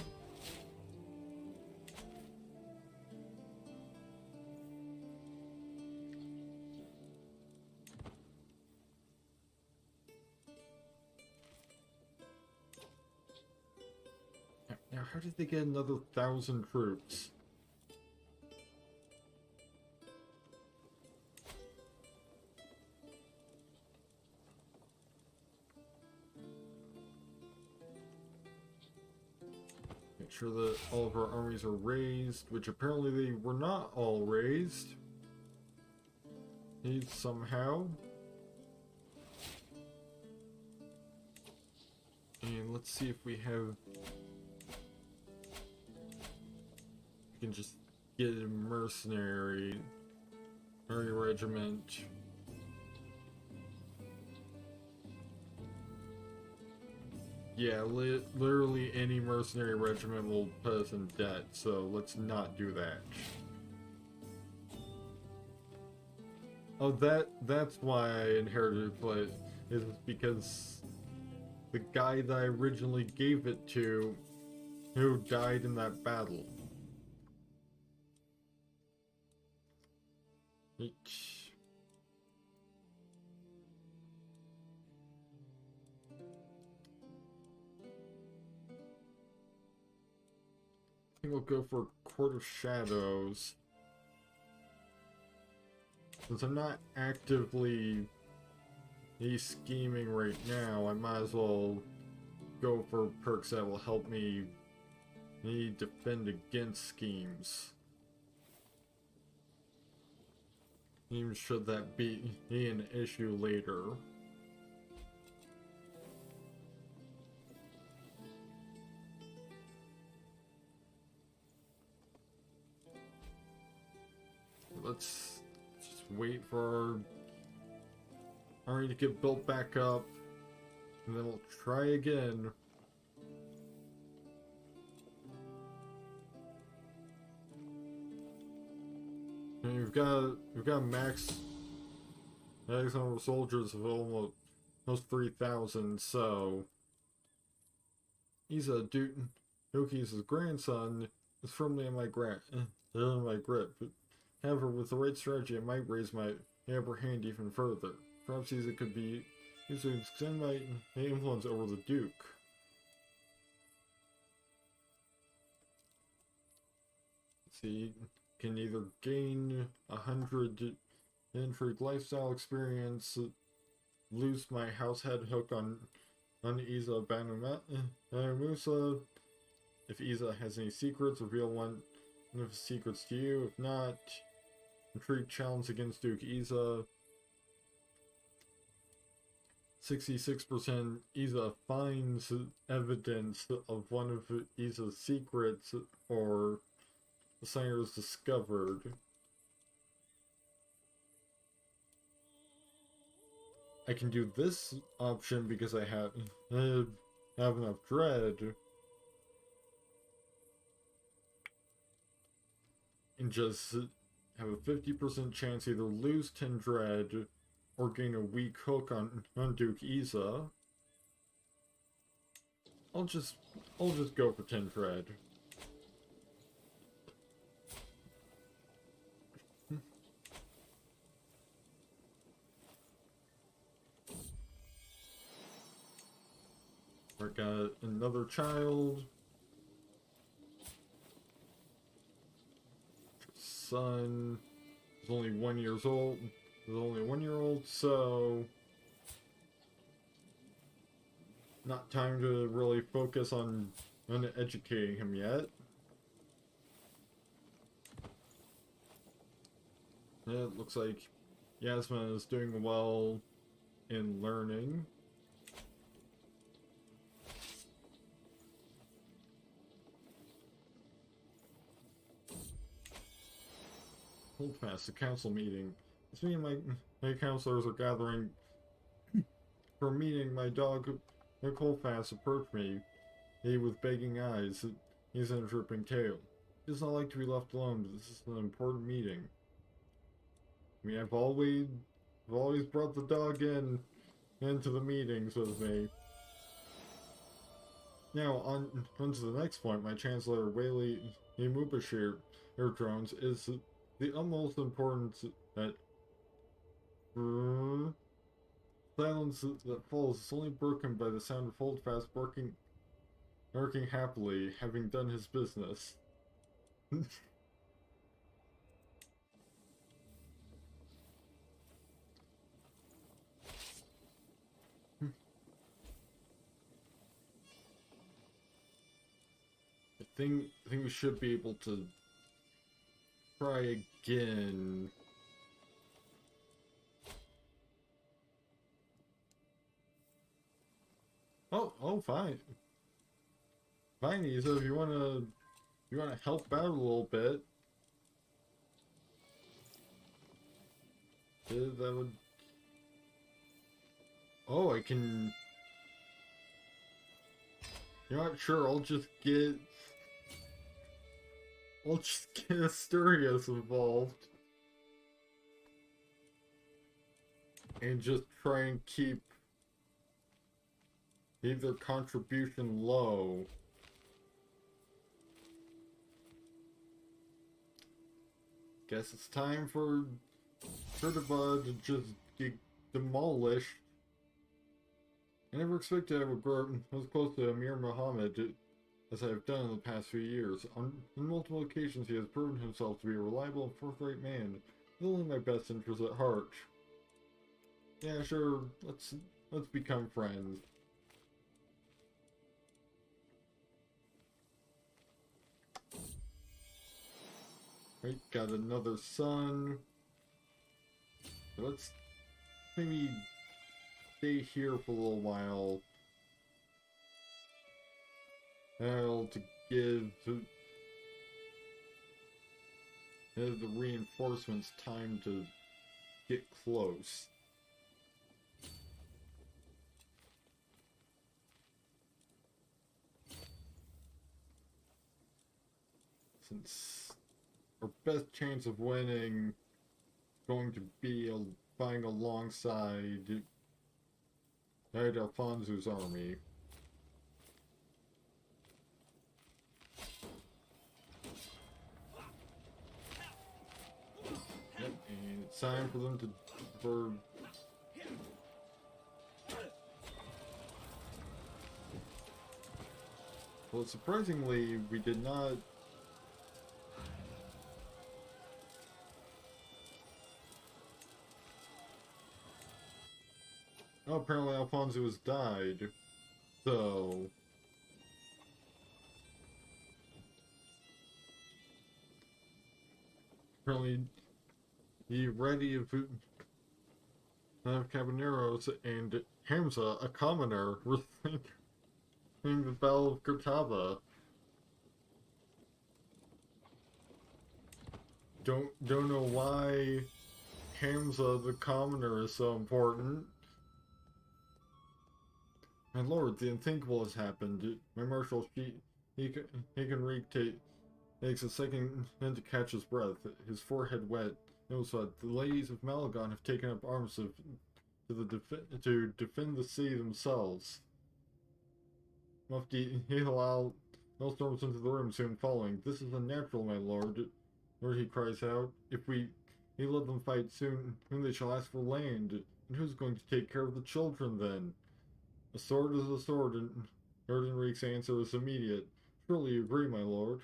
Now, how did they get another 1,000 troops? Make sure that all of our armies are raised, which apparently they were not all raised. Need somehow. And let's see if we have... We can just get a mercenary regiment. Yeah, literally any mercenary regiment will put us in debt, so let's not do that. Oh, that's why I inherited play, is because the guy that I originally gave it to, who died in that battle. Each. I think we'll go for Court of Shadows. since I'm not actively scheming right now, I might as well go for perks that will help me defend against schemes. Even should that be an issue later. Let's just wait for our army to get built back up, and then we'll try again. And we've got max number of soldiers of almost 3,000. So Yuki's grandson is firmly in my grip. However, with the right strategy, I might raise my upper hand even further. Perhaps Isa could be used to extend my influence over the Duke. See, can either gain 100 intrigue lifestyle experience, lose my house head hook on Isa Musa. If Isa has any secrets, reveal one of his secrets to you. If not, intrigue challenge against Duke Isa. 66% Isa finds evidence of one of Isa's secrets, or the signer is discovered. I can do this option because I have enough dread, and just have a 50% chance either lose 10 dread or gain a weak hook on Duke Isa. I'll just go for 10 dread. I got another child. Son is only 1 year old. Is only a 1-year-old, so not time to really focus on educating him yet. Yeah, it looks like Yasmin is doing well in learning. Hold fast, a council meeting. It's me and my counselors are gathering for a meeting. My dog, Holdfast, approached me. He with begging eyes. He's in a dripping tail. He does not like to be left alone, but this is an important meeting. I mean, I've always brought the dog into the meetings with me. Now, on to the next point. My Chancellor, Whaley Mubashir, Air Drones, is the utmost importance that silence that falls is only broken by the sound of Holdfast barking happily, having done his business. I think we should be able to try again. Oh, fine. Fine, Isa, if you wanna help out a little bit. Yeah, that would... Oh, I can... You're not sure, I'll just get Asturias involved. And just try and keep their contribution low. Guess it's time for Kurtaba to just get demolished. I never expected I would grow as close to Amir Muhammad as I have done in the past few years. On multiple occasions he has proven himself to be a reliable and forthright man, only my best interest at heart. Yeah, sure, let's become friends. Right, got another son. Let's maybe stay here for a little while. To give the reinforcements time to get close. Since our best chance of winning going to be fighting alongside Alfonso's army. Yep, and it's time for them to well, surprisingly, we did not. Oh, apparently Alfonso has died. So apparently he ready of Caballeros and Hamza, a commoner, were thinking the Battle of Cortava. Don't know why Hamza, the commoner, is so important. My lord, the unthinkable has happened. My marshal, he can takes a second to catch his breath, his forehead wet. It was the ladies of Malagon have taken up arms to defend the city themselves. Mufti Hilal storms into the room soon following. This is unnatural, my lord. Lord, he cries out. If we let them fight soon, they shall ask for land. And who's going to take care of the children then? A sword is a sword, and Erdenreek's answer is immediate. Surely you agree, my lord.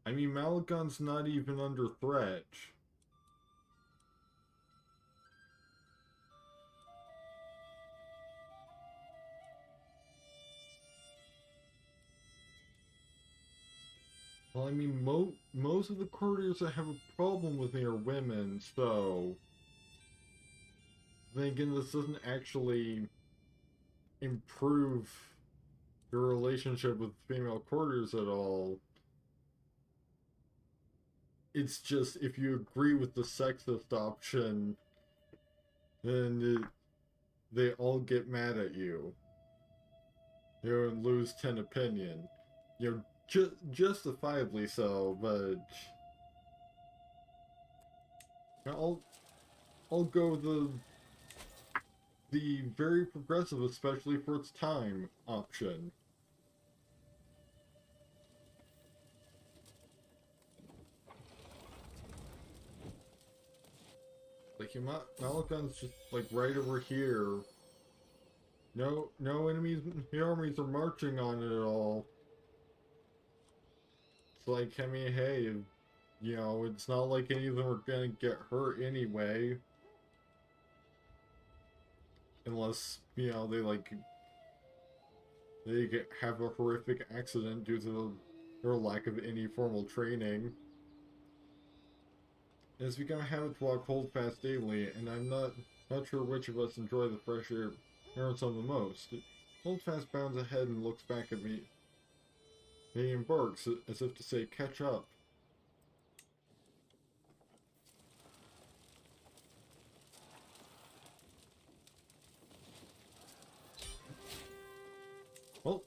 I mean, Malagon's not even under threat. Well, I mean, most of the courtiers that have a problem with me are women, so then again, this doesn't actually improve your relationship with female courtiers at all. It's just if you agree with the sexist option, then they all get mad at you. You lose 10 opinion. Justifiably so, but I'll go the very progressive, especially for its time, option. Like, Malakon's just, like, right over here. No enemies, the armies are marching on it at all. It's like, I mean, hey, you know, it's not like any of them are gonna get hurt anyway. Unless, you know, they have a horrific accident due to their lack of any formal training. It's become a habit to walk Holdfast daily, and I'm not sure which of us enjoy the fresh air some the most. Holdfast bounds ahead and looks back at me. He embarks, as if to say, catch up. Well,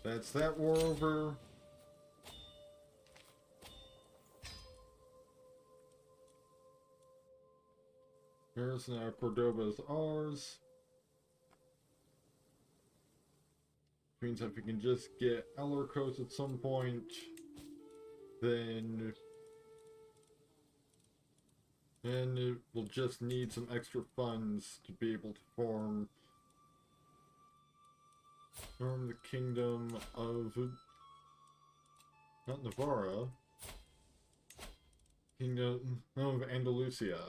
that's that war over. Here's now Cordoba's ours. Means if we can just get Ellercoast at some point, then we'll just need some extra funds to be able to form the kingdom of not Navarra, Kingdom of Andalusia.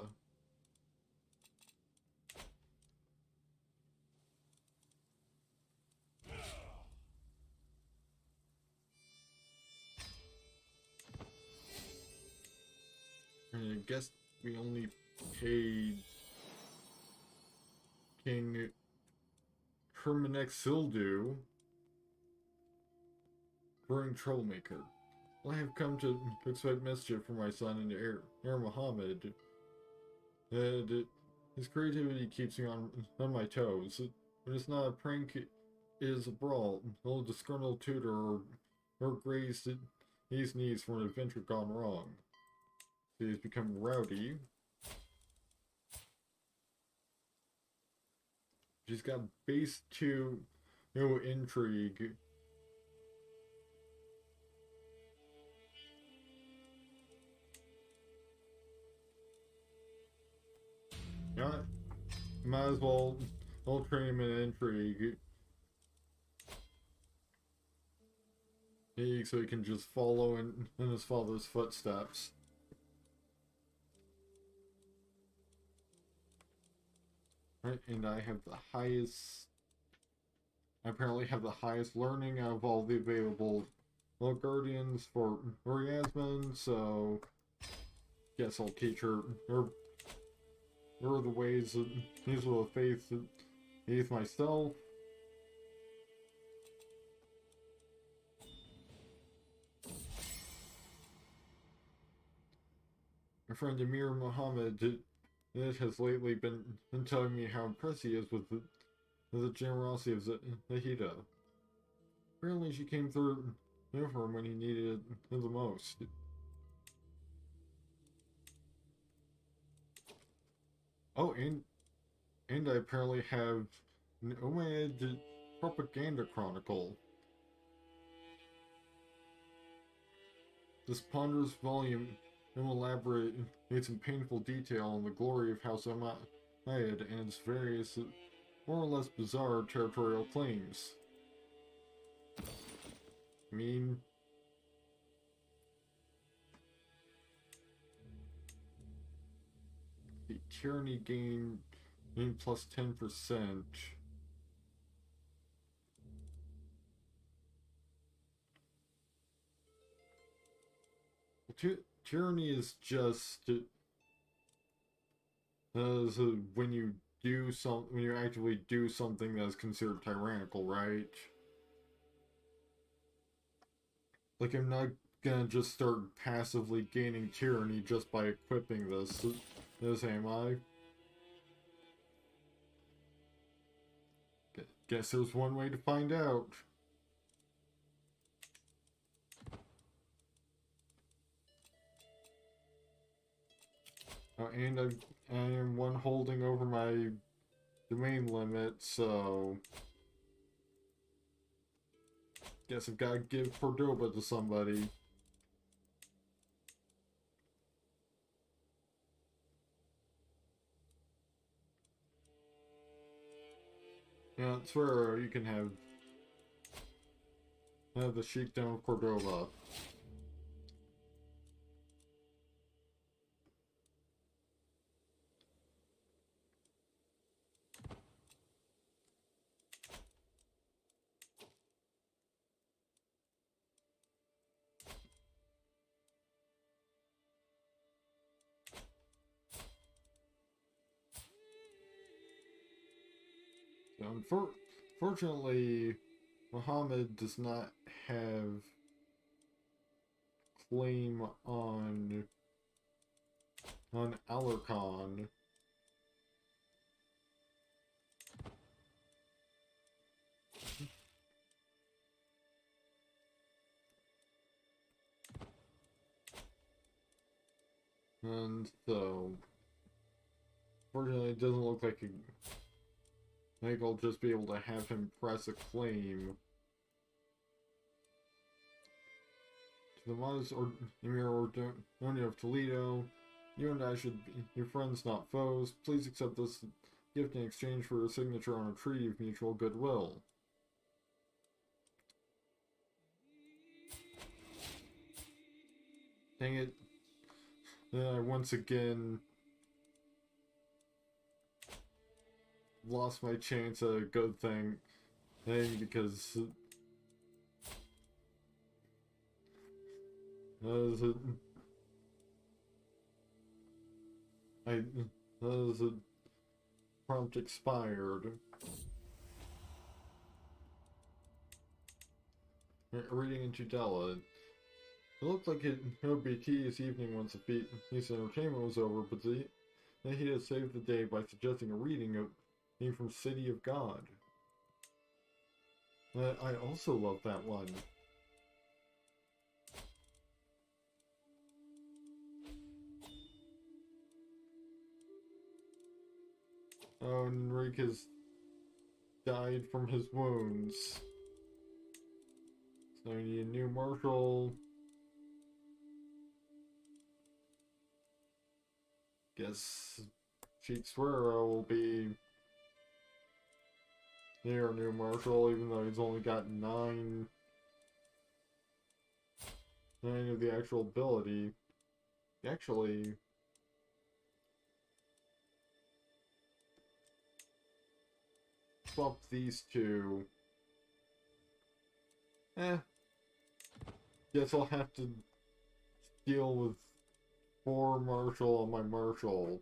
And I guess we only paid King Hermanek Sildu, Brewing Troublemaker. I have come to expect mischief from my son and heir Muhammad. And his creativity keeps me on my toes. When it's not a prank, it is a brawl. Old disgruntled tutor or grazed his knees for an adventure gone wrong. He has become rowdy. She's got base 2, no intrigue. Not, might as well I'll train him in intrigue. So he can just follow in his father's footsteps. Right, and I have the highest... I apparently have the highest learning of all the available guardians for Yasmin, so... Guess I'll teach her the ways that these are the faith that he's myself. My friend Amir Muhammad it has lately been telling me how impressed he is with the generosity of Zahida. Apparently she came through for him when he needed it the most. Oh, and I apparently have an Umayyad Propaganda Chronicle. This ponderous volume elaborates in painful detail on the glory of House Umayyad and its various, more or less bizarre territorial claims. I mean... The tyranny gain plus 10%. Tyranny is just when you when you actively do something that is considered tyrannical, right? Like, I'm not gonna just start passively gaining tyranny just by equipping this, am I? Guess there's one way to find out. And I am one holding over my domain limit, so... Guess I've got to give Cordoba to somebody. Yeah, it's where you can have the Sheikdom of Cordoba. Unfortunately, Muhammad does not have claim on Alarcon. And so, fortunately, it doesn't look like I think I'll just be able to have him press a claim. To the modest Emir Ordoño of Toledo, you and I should be friends, not foes. Please accept this gift in exchange for a signature on a treaty of mutual goodwill. Dang it. Then I once again lost my chance at a good thing. Dang, because uh, I the prompt expired. Reading into Della. It looked like it would be tedious evening once the feast entertainment was over, but then he had saved the day by suggesting a reading of came from City of God. I also love that one. Oh, Enriquez died from his wounds. So I need a new marshal. Guess Cheatsuero will be their new marshal, even though he's only got nine of the actual ability. Actually, swap these two. Guess I'll have to deal with 4 marshal on my marshal.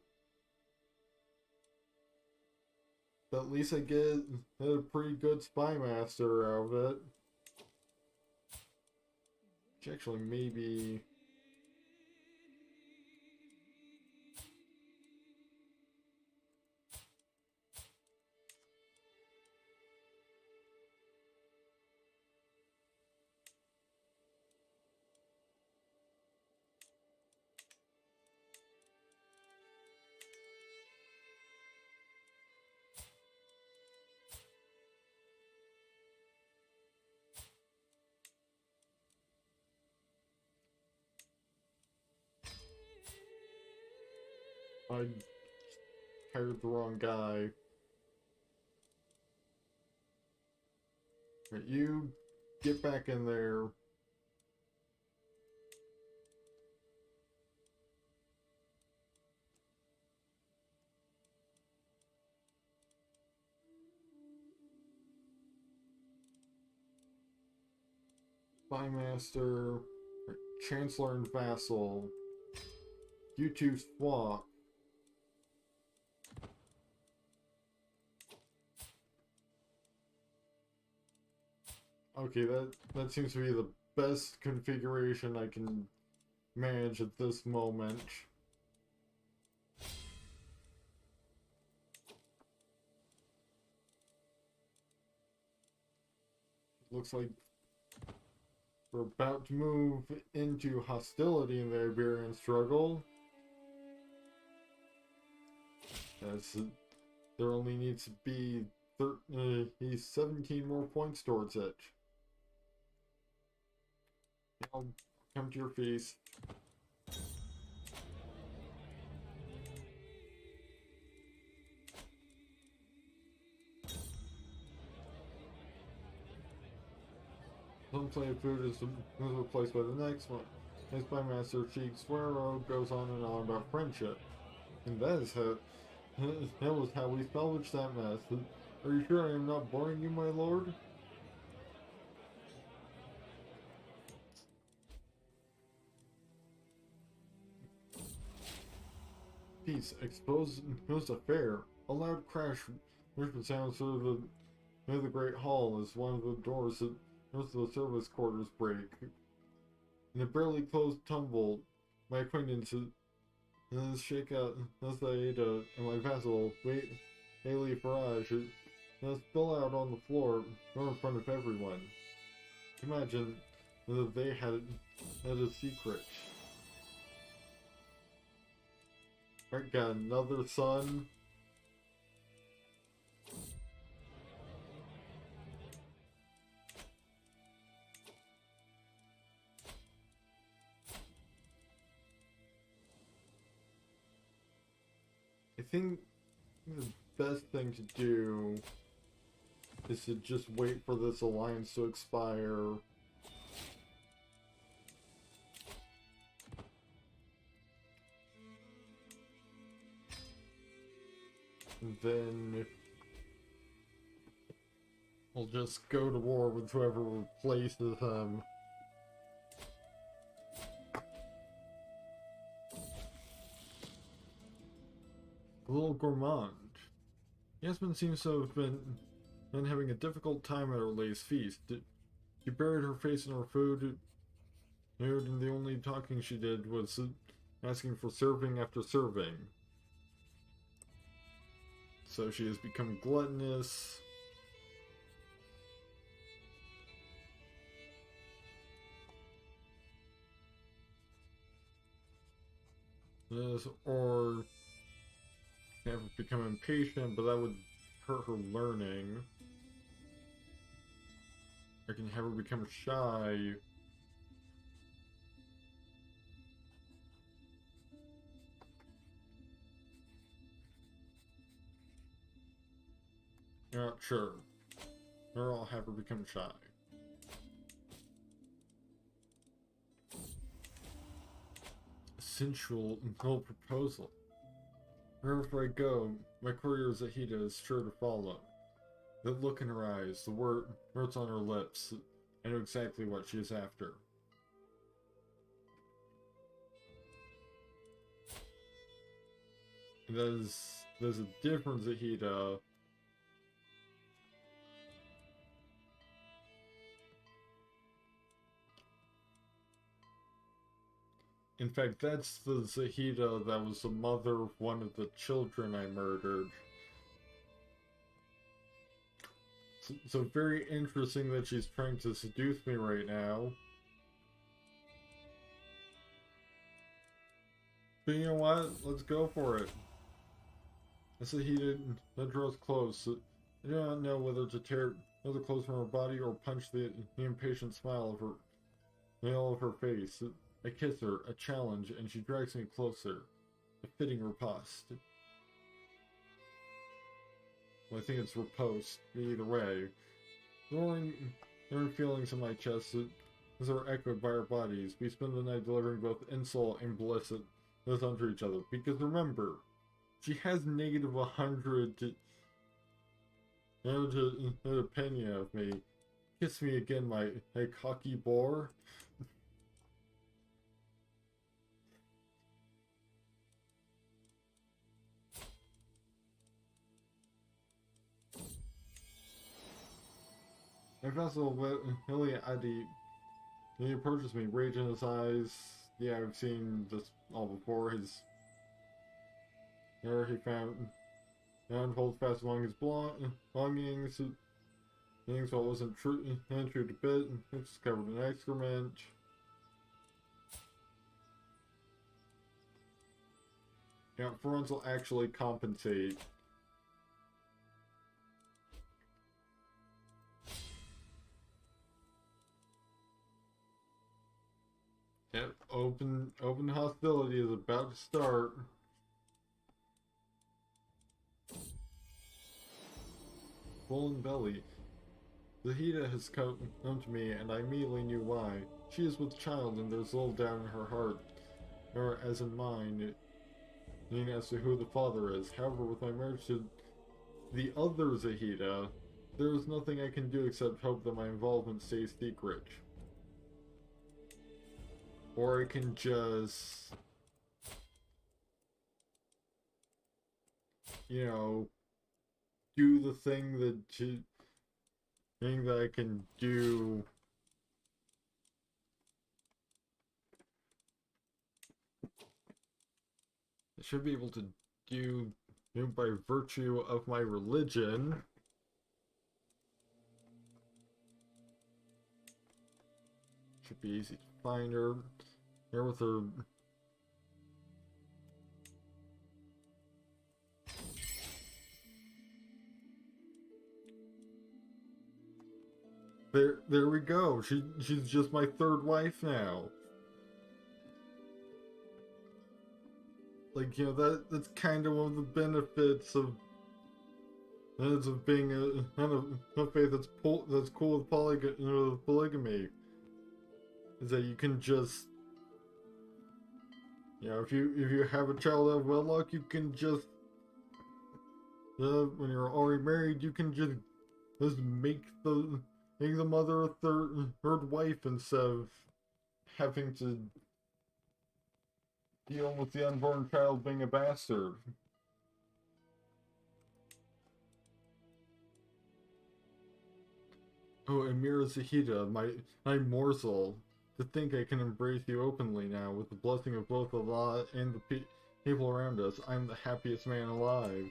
But at least I get a pretty good spy master out of it. Which actually maybe... I hired the wrong guy. Right, you get back in there. Spy master, chancellor and vassal. You two swap. Okay, that seems to be the best configuration I can manage at this moment. Looks like we're about to move into hostility in the Iberian struggle. As there only needs to be 17 more points towards it. Now, come to your feast. Some plate of food is replaced by the next one. As by Master Cheatsuero goes on and on about friendship. And that was how we salvaged that mess. Are you sure I am not boring you, my lord? Peace, exposed affair. A loud crash whispered sounds through the great hall as one of the doors that most of the service quarters break. In a barely closed tumble, my acquaintances shake out Ada and my vassal, Haley Farage, spill out on the floor, or in front of everyone. Imagine that they had a secret. I got another son. I think the best thing to do is to just wait for this alliance to expire. then we'll just go to war with whoever replaces him. A little gourmand. Yasmin seems to have been having a difficult time at her latest feast. She buried her face in her food, and the only talking she did was asking for serving after serving. So she has become gluttonous. Yes, or have become impatient, but that would hurt her learning. I can have her become shy. Not sure. Or I'll have her become shy. A sensual and bold proposal. Wherever I go, my courier Zahida is sure to follow. The look in her eyes, the words on her lips, I know exactly what she is after. There's a different Zahida. In fact, that's the Zahida that was the mother of one of the children I murdered. So very interesting that she's trying to seduce me right now. But you know what? Let's go for it. I said he didn't. That draws close. I do not know whether to tear the clothes from her body or punch the impatient smile of her nail of her face. I kiss her, a challenge, and she drags me closer. A fitting riposte. Well, I think it's riposte, either way. Roaring feelings in my chest as are echoed by our bodies. We spend the night delivering both insult and bliss unto each other. Because remember, she has negative 100 opinion of me. Kiss me again, my cocky boar. My vassal, Willie Adi, he approaches me, rage in his eyes. Yeah, I've seen this all before. There he found holds fast among his belongings. Things what wasn't true to bit. It's covered in excrement. Yeah, Franz will actually compensate. Yep, open hostility is about to start. Swollen belly. Zahida has come to me, and I immediately knew why. She is with child, and there's little doubt in her heart, or as in mine, as to who the father is. However, with my marriage to the other Zahida, there is nothing I can do except hope that my involvement stays secret. Or I can just, you know, do the thing that I can do. I should be able to do by virtue of my religion. Should be easy to find her. There with her. There we go. She's just my third wife now. Like, you know, that's kind of one of the benefits of being a faith that's cool with polygamy. Is that you can just, you know, if you have a child out of wedlock, you can just, when you're already married, you can just make the mother a third wife instead of having to deal with the unborn child being a bastard. Oh, Amira Zahida, my morsel. To think I can embrace you openly now, with the blessing of both Allah and the people around us. I'm the happiest man alive.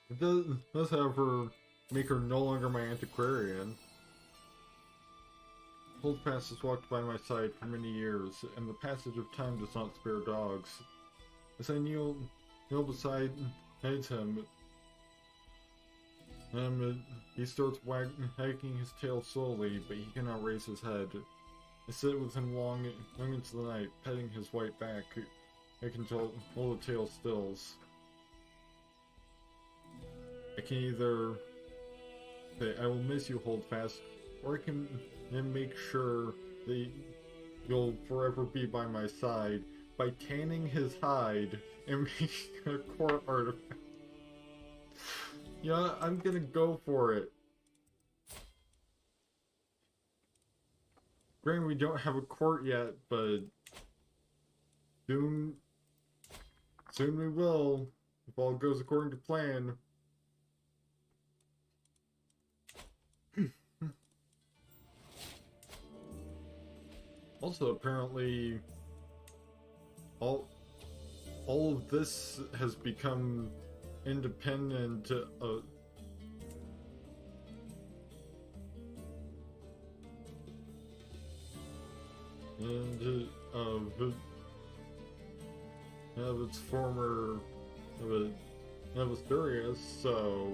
It does however, make her no longer my antiquarian. Holdfast has walked by my side for many years, and the passage of time does not spare dogs. As I kneel beside him, he starts wagging his tail slowly, but he cannot raise his head. I sit with him long into the night, petting his white back. I can tell all the tail stills. I can either say, I will miss you, Holdfast, or I can make sure that you'll forever be by my side by tanning his hide and making a court artifact. Yeah, I'm gonna go for it. Granted, we don't have a court yet, but soon we will, if all goes according to plan. Also, apparently, all of this has become independent of its former of Iberia, so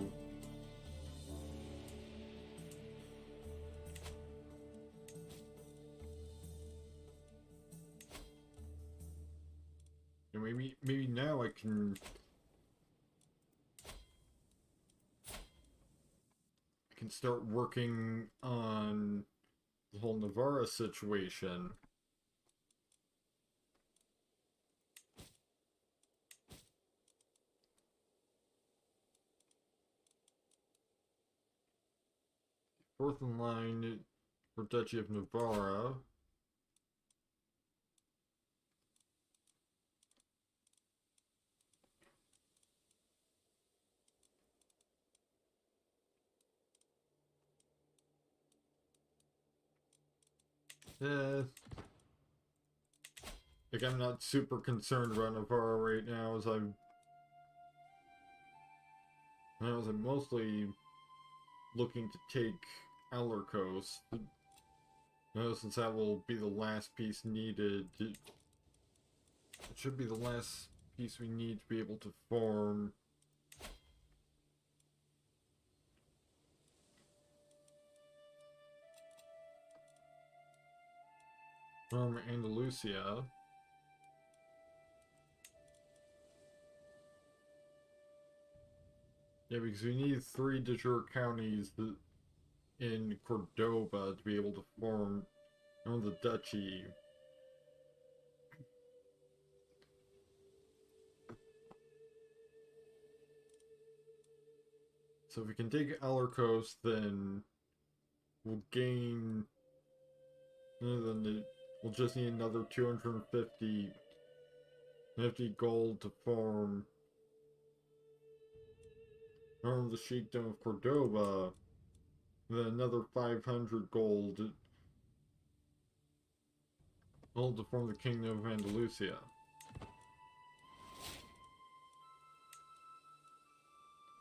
maybe now I can start working on the whole Navarra situation. Fourth in line for Duchy of Navarra. Like, I'm not super concerned about Navarra right now, as I'm mostly looking to take Alarcos, since that will be the last piece needed. It should be the last piece we need to be able to form Andalusia. Yeah, because we need 3 de jure counties in Cordoba to be able to form the duchy. So if we can take Alarcos, then we'll gain. We'll just need another 250 gold to form the Sheikdom of Cordoba. Then another 500 gold to form the Kingdom of Andalusia.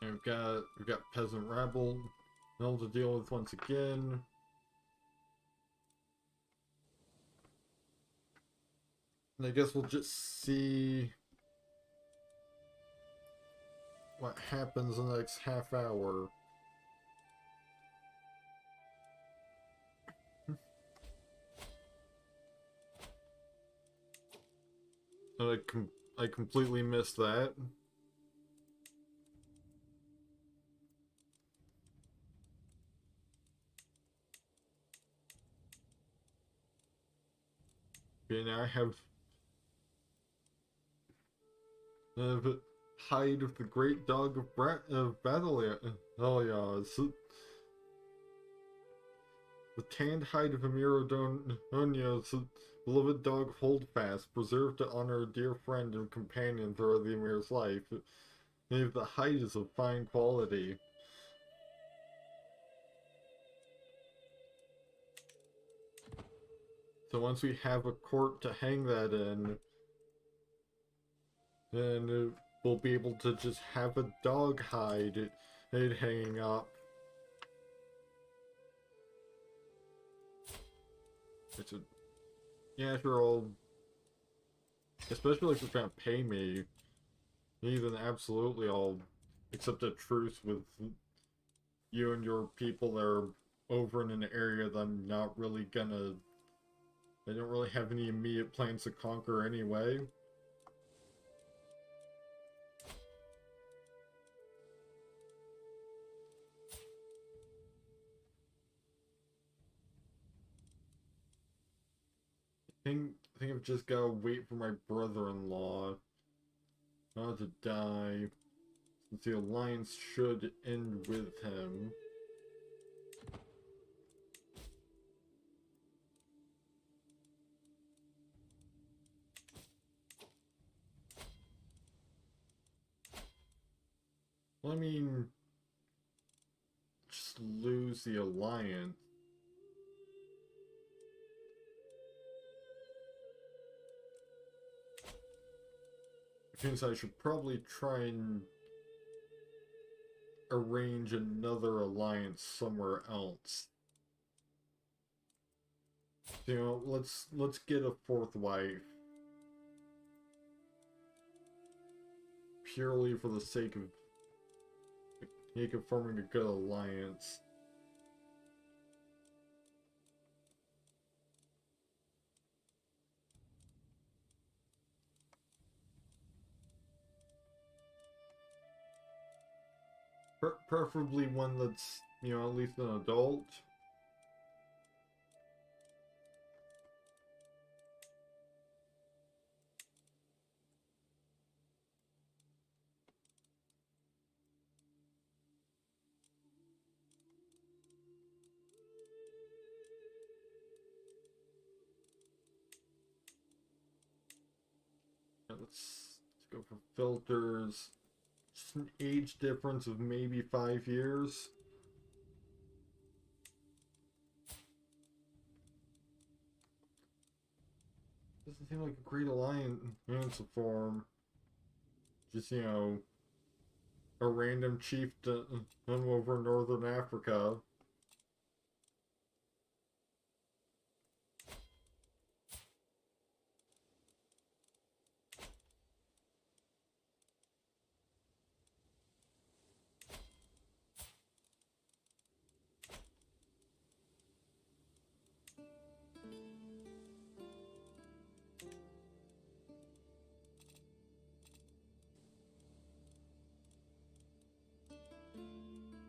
And we've got peasant rabble to deal with once again. And I guess we'll just see what happens in the next half hour. And I completely missed that. Okay, now I have The hide of the great dog of Batalias. The tanned hide of Emir Ordoño's beloved dog Holdfast, preserved to honor a dear friend and companion throughout the Emir's life. And the hide is of fine quality. So once we have a court to hang that in, then we'll be able to just have a dog hide hanging up. It's a, yeah, sure, I'll, especially if you're gonna pay me, then absolutely I'll accept a truce with you and your people that are over in an area that I'm not really gonna, they don't really have any immediate plans to conquer anyway. I think I've just gotta wait for my brother-in-law not to die, since the alliance should end with him. Well, I mean, just lose the alliance. Which means I should probably try and arrange another alliance somewhere else. You know, let's get a fourth wife. Purely for the sake of forming a good alliance. Preferably one that's, you know, at least an adult. Let's go for filters. Just an age difference of maybe 5 years. Doesn't seem like a great alliance to form. Just, you know, a random chieftain over northern Africa.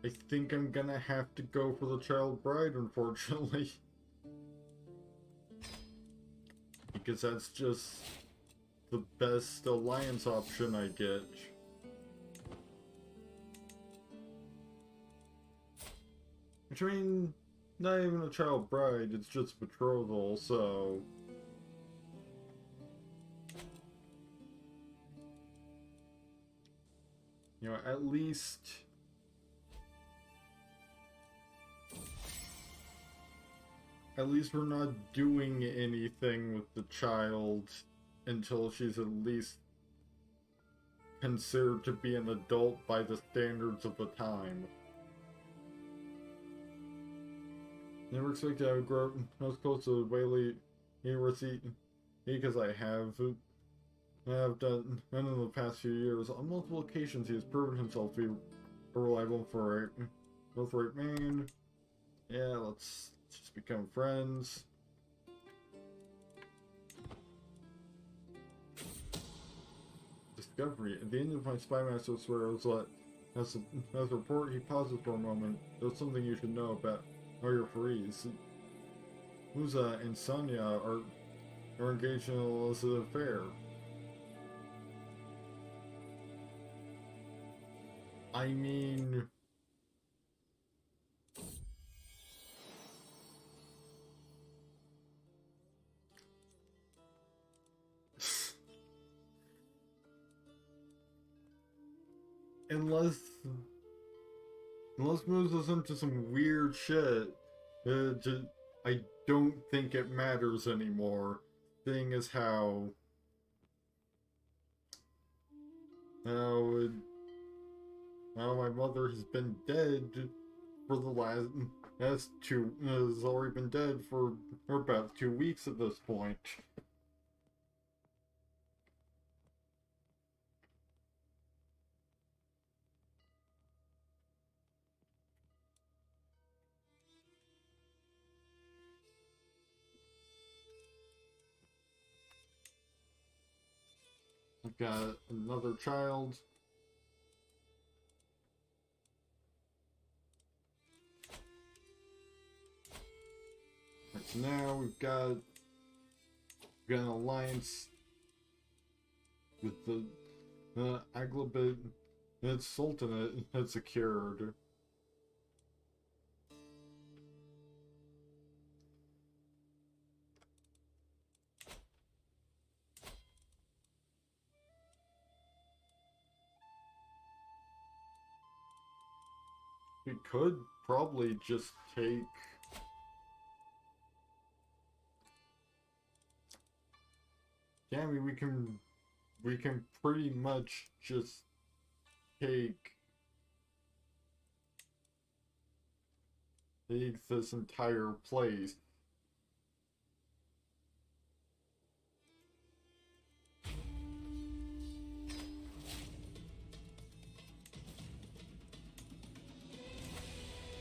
I think I'm gonna have to go for the child bride, unfortunately. Because that's just the best alliance option I get. Which, I mean, not even a child bride, it's just betrothal, so... You know, at least we're not doing anything with the child until she's at least considered to be an adult by the standards of the time. Never expected I would grow up as close to Whaley University because I have done in the past few years. On multiple occasions he has proven himself to be a reliable forthright man. Yeah, let's just become friends. Discovery. At the end of my spy master swear was that as a report he pauses for a moment. There's something you should know about your freeze. Musa and Sonia are engaged in an illicit affair. I mean, unless moves us into some weird shit, I don't think it matters anymore. Seeing as how now my mother has been dead for the last has already been dead for about 2 weeks at this point. I've got another child. Right, so now we've got an alliance with the Aglabit. Its Sultanate had secured. We could probably just take... Yeah, I mean, we can pretty much just take this entire place.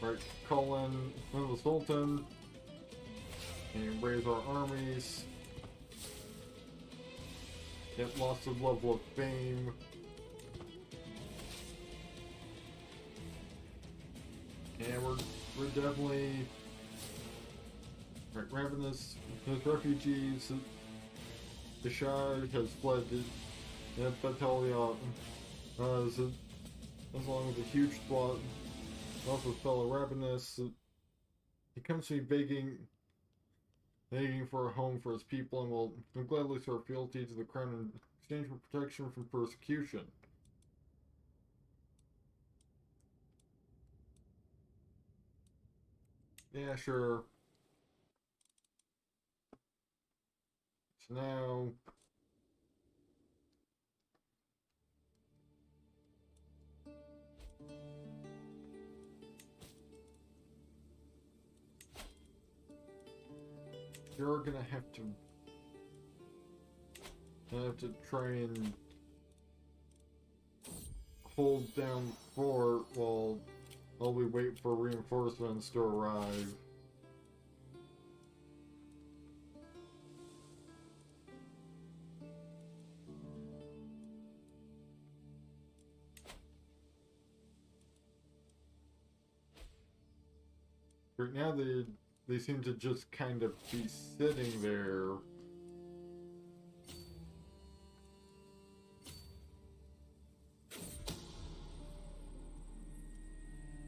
Right, call in the Sultan and raise our armies. Get lots of level of fame. And we're definitely right, ravenous refugees. The Shah has fled Battalion as long as a huge squad of fellow ravenous. He comes to me begging for a home for his people, and will gladly swear fealty to the crown in exchange for protection from persecution. Yeah, sure. So now... You're gonna have to try and hold down fort while we wait for reinforcements to arrive. Right now they seem to just kind of be sitting there.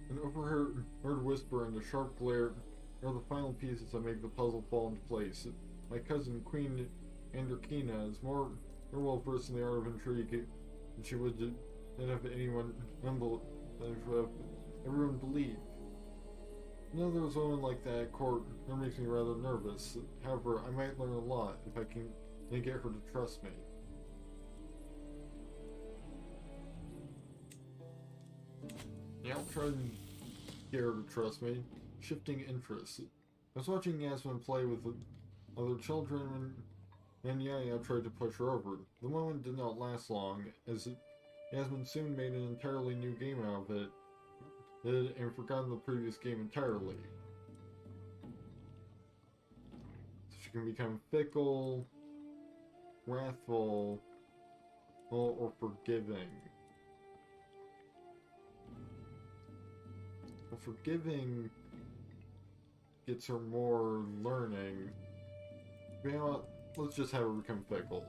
An overheard whisper and a sharp glare are the final pieces that make the puzzle fall into place. My cousin, Queen Androkina, is more well versed in the art of intrigue than she would have anyone everyone believe. Another woman like that at court makes me rather nervous. However, I might learn a lot if I can get her to trust me. Yeah, I'll try and get her to trust me. Shifting interests. I was watching Yasmin play with other children, and Yaya tried to push her over. The moment did not last long, as Yasmin soon made an entirely new game out of it, and forgotten the previous game entirely. She can become fickle, wrathful, or forgiving. Well, forgiving gets her more learning. You know what? Let's just have her become fickle.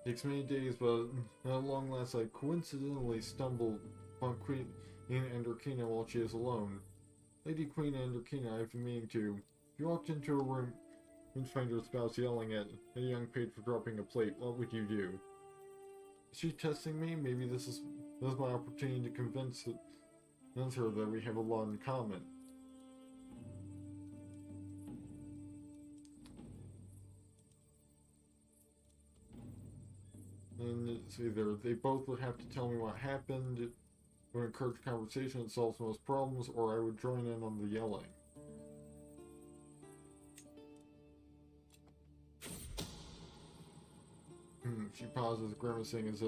Takes many days, but at long last I coincidentally stumbled upon Queen Androkina while she is alone. Lady Queen Androkina, I've been meaning to. If you walked into a room and find your spouse yelling at a young page for dropping a plate, what would you do? Is she testing me? Maybe this is my opportunity to convince her that we have a lot in common. And it's either they both would have to tell me what happened, it would encourage conversation that solves most problems, or I would join in on the yelling. She pauses, grimacing as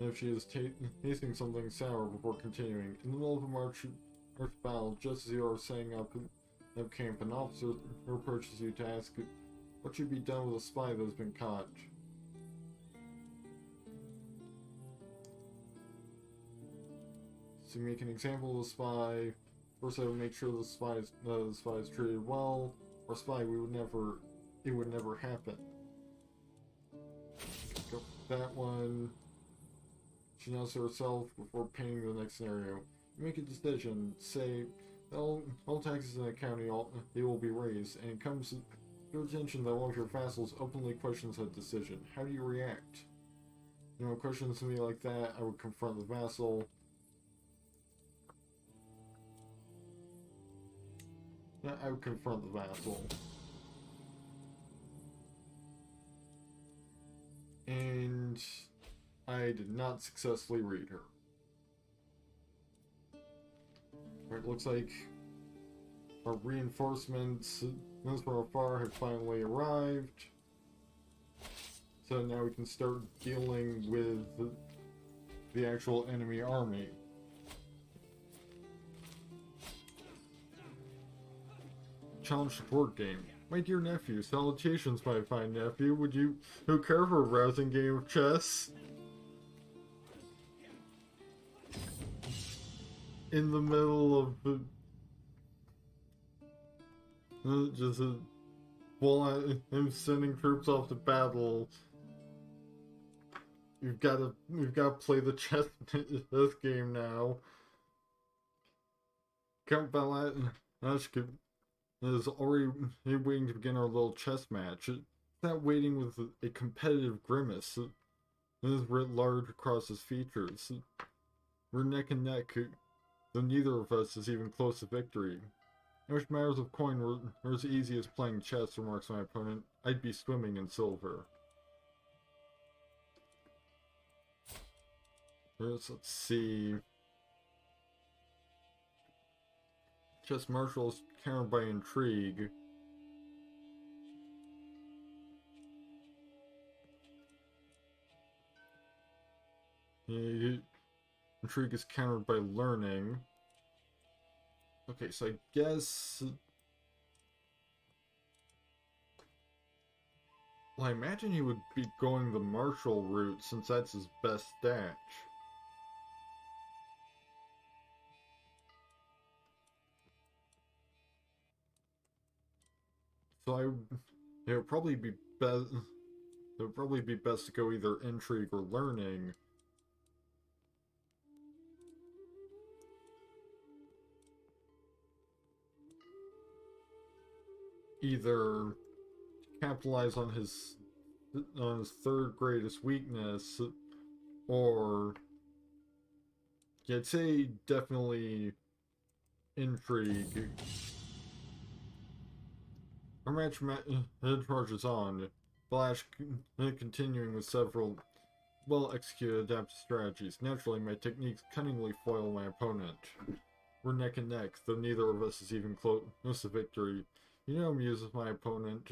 if she is tasting something sour before continuing. In the middle of a march battle, just as you are setting up camp, an officer approaches you to ask what should be done with a spy that has been caught. To make an example of a spy, first I would make sure the spy is treated well, or spy it would never happen. Go that one. She nods to herself before painting the next scenario. You make a decision, say all taxes in the county they will be raised, and it comes to your attention that one of your vassals openly questions that decision. How do you react? Questions me like that, I would confront the vassal. I would confront the vassal. And I did not successfully read her. It looks like our reinforcements from afar have finally arrived. So now we can start dealing with the actual enemy army. Challenge support game. My dear nephew, salutations, my fine nephew. Would you care for a rousing game of chess? In the middle of while I'm sending troops off to battle, we've got to play the chess this game now. Count Balashka is already waiting to begin our little chess match. It's not waiting with a competitive grimace. It is writ large across his features. We're neck and neck, though neither of us is even close to victory. I wish matters of coin were as easy as playing chess, remarks my opponent. I'd be swimming in silver. Let's see. Chess marshal is countered by intrigue. Intrigue is countered by learning. Okay, so I guess... Well, I imagine he would be going the martial route since that's his best stat. So it would probably be best. It would probably be best to go either intrigue or learning. Either capitalize on his third greatest weakness, or yeah, I'd say definitely intrigue. Our match charges on. Flash continuing with several well-executed adaptive strategies. Naturally, my techniques cunningly foil my opponent. We're neck and neck, though neither of us is even close to victory. You know, amuses my opponent.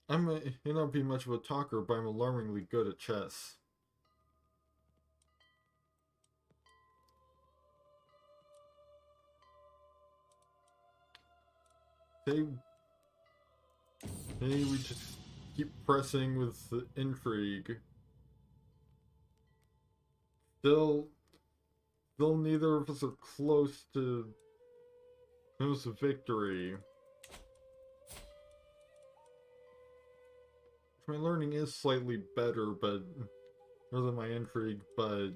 I may not be much of a talker, but I'm alarmingly good at chess. Hey, we just keep pressing with the intrigue. Still neither of us are close to victory. My learning is slightly better, but other than my intrigue, but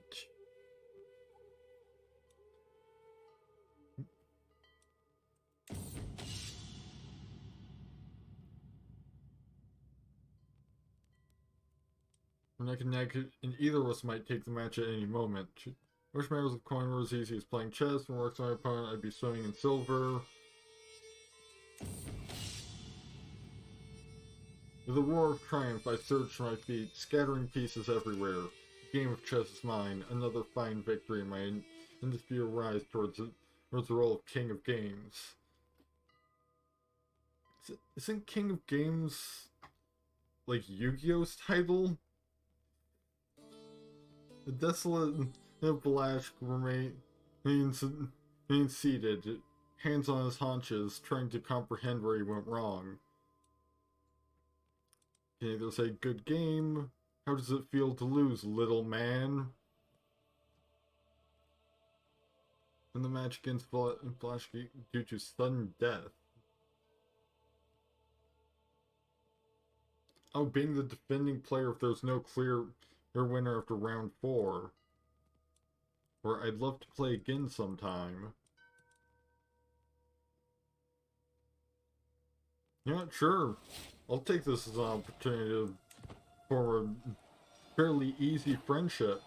we're neck and neck, and either of us might take the match at any moment. Wish matters of coin were as easy as playing chess. When I worked on my opponent, I'd be swimming in silver. With a roar of triumph, I surged to my feet, scattering pieces everywhere. The game of chess is mine. Another fine victory in my indisputable rise towards the role of King of Games. Isn't King of Games like Yu-Gi-Oh's title? The desolate Balashk remains seated, hands on his haunches, trying to comprehend where he went wrong. Can either say, good game, how does it feel to lose, little man? In the match against Balashk due to sudden death. Oh, being the defending player if there's no clear winner after round 4. Or I'd love to play again sometime. You're not sure. I'll take this as an opportunity for a fairly easy friendship.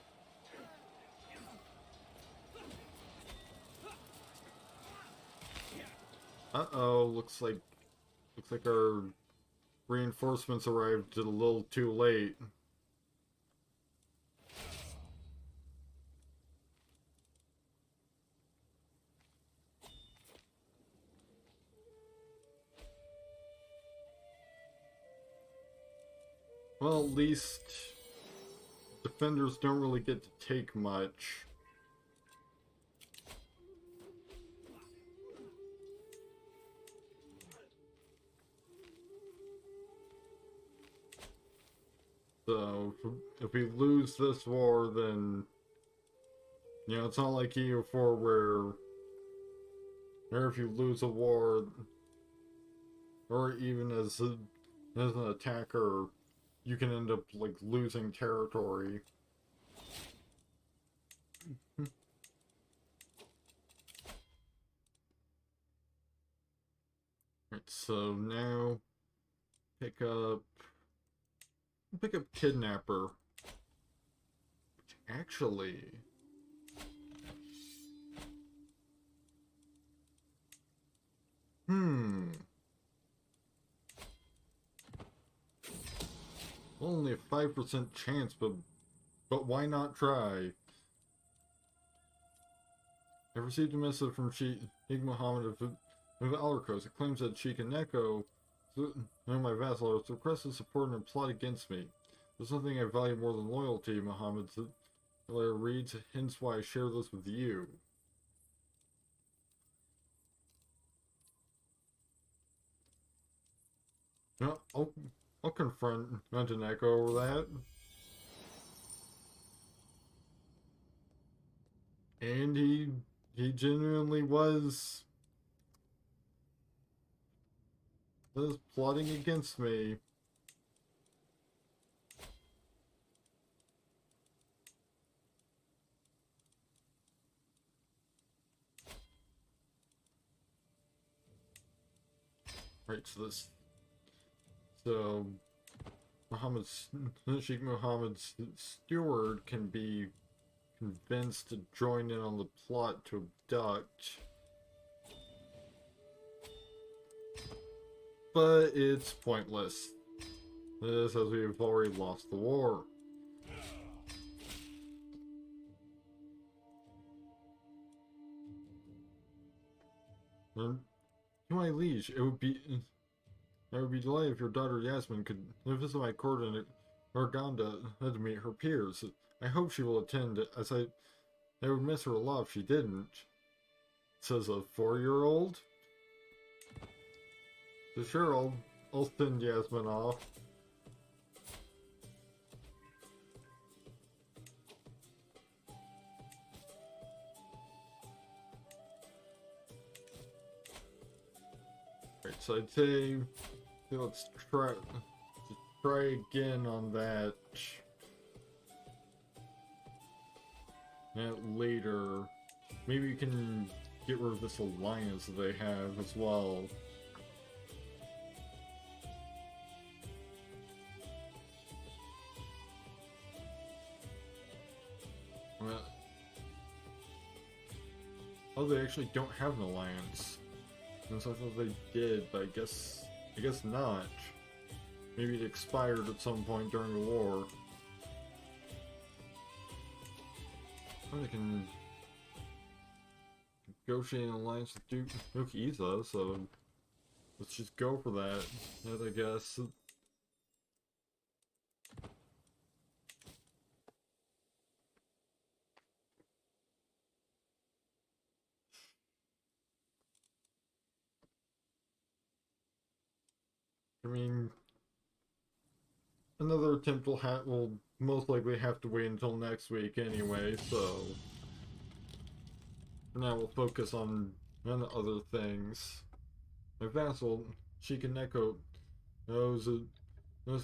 Uh-oh, looks like our reinforcements arrived a little too late. Well, at least defenders don't really get to take much. So, if we lose this war, then, you know, it's not like EU4 where if you lose a war, or even as an attacker, you can end up, like, losing territory. Right, so now, pick up Kidnapper. Which actually... Only a 5% chance, but why not try? I received a message from Sheikh Mohammed of Alarcos. It claims that Sheikh and Neko, my vassal, has requested support and plot against me. There's nothing I value more than loyalty, Mohammed reads, hence why I share this with you. No, I'll confront Neko over that. And he genuinely was plotting against me. Right, so Sheikh Mohammed's steward can be convinced to join in on the plot to abduct. But it's pointless. This, as we've already lost the war. To my liege, I would be delighted if your daughter Yasmin could visit my court in Urganda to meet her peers. I hope she will attend, as I would miss her a lot if she didn't. Says a 4-year-old. So sure, I'll send Yasmin off. Right, so I'd say let's try try again on that later. Maybe you can get rid of this alliance that they have as well. Well, oh, they actually don't have an alliance. Since I thought they did, but I guess not. Maybe it expired at some point during the war. Well, they can negotiate an alliance with Duke Isa, so let's just go for that, I guess. I mean, another attempt will most likely have to wait until next week anyway, so for now we'll focus on other things. My vassal, Shikaneko, knows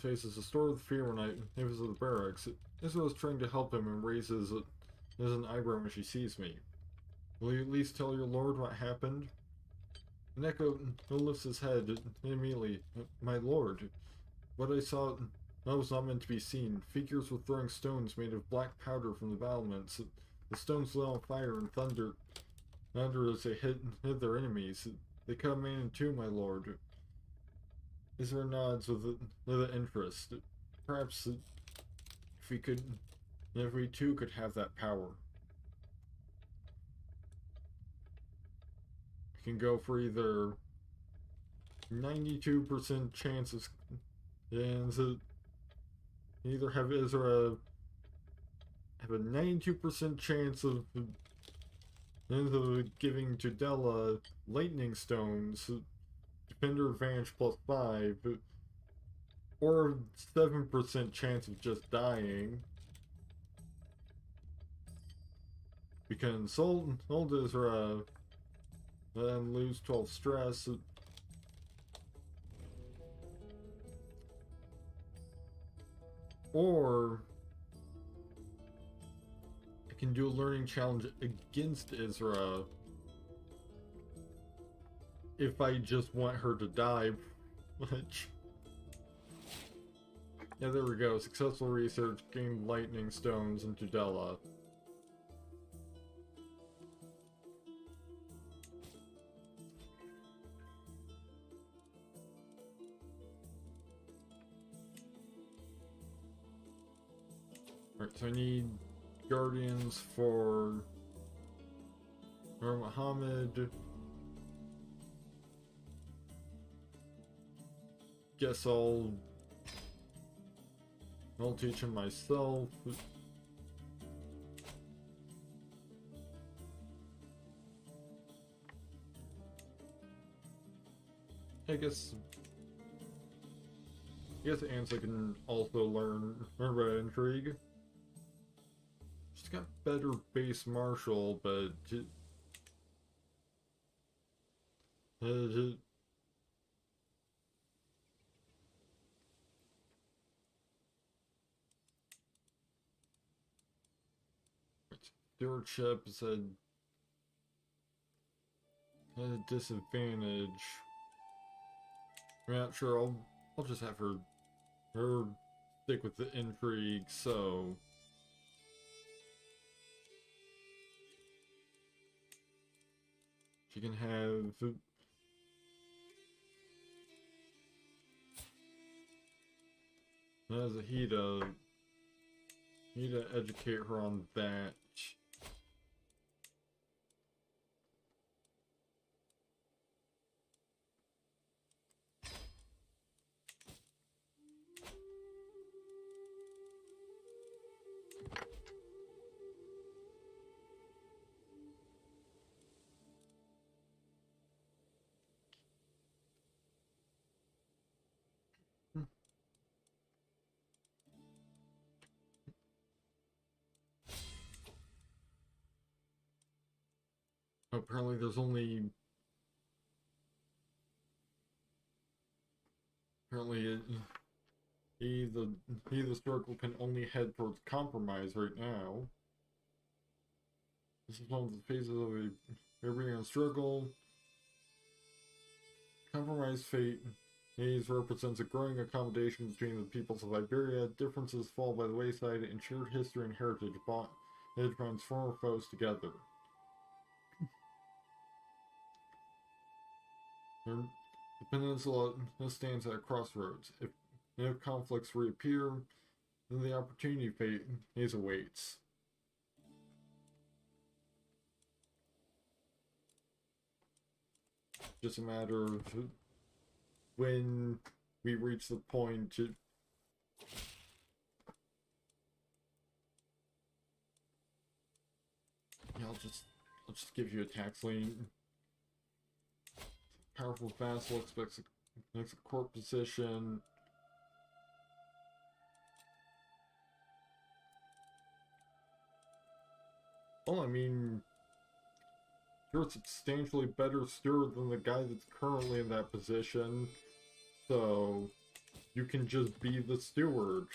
faces a store of fear when I visit the barracks. Israel is trying to help him and raises an eyebrow when she sees me. Will you at least tell your lord what happened? Neko lifts his head immediately. My lord, what I saw was not meant to be seen. Figures were throwing stones made of black powder from the battlements. The stones lit on fire and thunder as they hit their enemies. They cut a man in two, my lord. Israel nods with interest. Perhaps if we too could have that power. We can go for either 92% chances, and either have Israel have a 92% chance of giving Tudela lightning stones, defender advantage +5, or 7% chance of just dying. We can insult Israel, then lose 12 stress. Or I can do a learning challenge against Isra if I just want her to die, which... Yeah, there we go. Successful research, gained lightning stones in Tudela. Alright, so I need guardians for Nur Muhammad. Guess I'll teach him myself. I guess Ansa can also learn about intrigue. She's got better base martial, but stewardship is at a disadvantage. I'm not sure. I'll just have her stick with the intrigue. So she can have Nazahida. Need to educate her on that. Apparently there's only... Apparently He the circle can only head towards compromise right now. This is one of the phases of a Iberian struggle. Compromise fate Haze represents a growing accommodation between the peoples of Iberia. Differences fall by the wayside, and shared history and heritage binds former foes together. The peninsula stands at a crossroads. If conflicts reappear, then the opportunity phase awaits. Just a matter of when we reach the point yeah, I'll just give you a tax lien. Powerful vassal expects a court position. Well, I mean, you're a substantially better steward than the guy that's currently in that position, so you can just be the steward.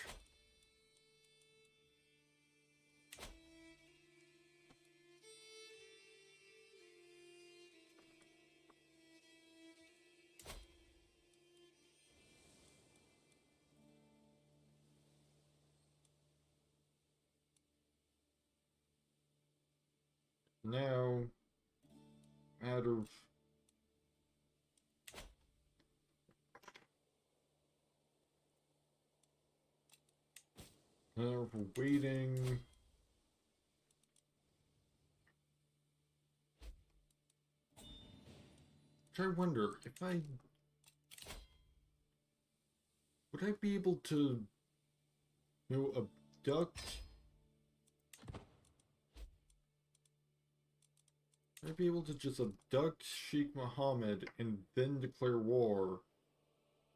Now, matter of waiting. I wonder if would I be able to, abduct? I'd be able to just abduct Sheikh Mohammed and then declare war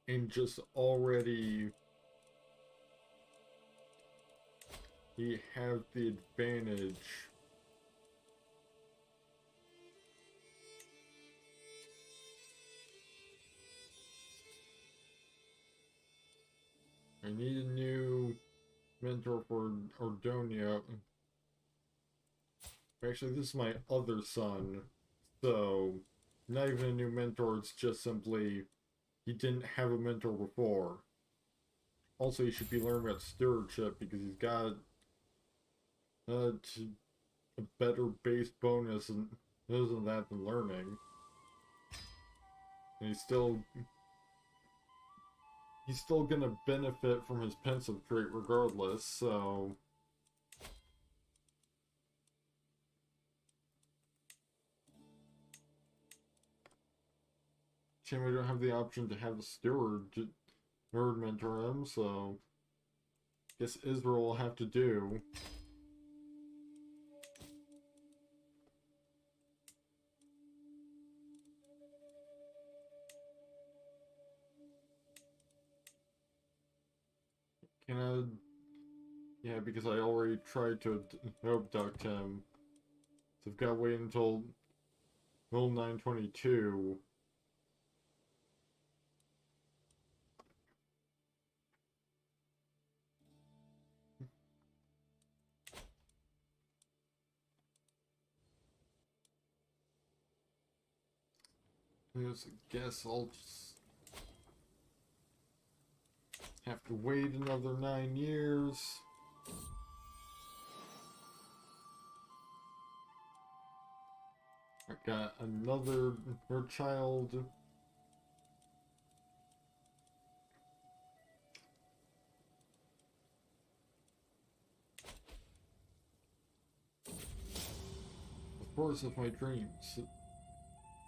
and just already he have the advantage. I need a new mentor for Ordoño. Actually, this is my other son, so not even a new mentor, it's just simply he didn't have a mentor before. Also, he should be learning about stewardship because he's got a better base bonus and other than that than learning. And he's still gonna benefit from his pensive trait regardless, so shame we don't have the option to have a steward nerd mentor him, so guess Israel will have to do. Can I? Yeah, because I already tried to abduct him. So I've got to wait until 922. I guess I'll just have to wait another 9 years. I got another child. The force of my dreams.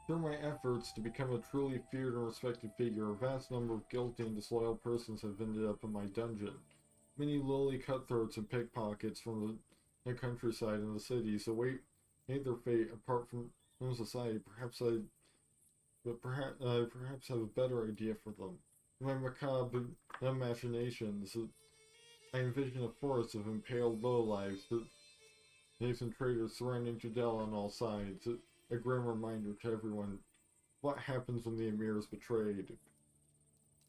Through my efforts to become a truly feared and respected figure, a vast number of guilty and disloyal persons have ended up in my dungeon. Many lowly cutthroats and pickpockets from the countryside and the cities await their fate apart from society. Perhaps have a better idea for them. In my macabre imaginations, I envision a forest of impaled lowlives, knaves and traitors surrounding Jadel on all sides. A grim reminder to everyone what happens when the Emir is betrayed.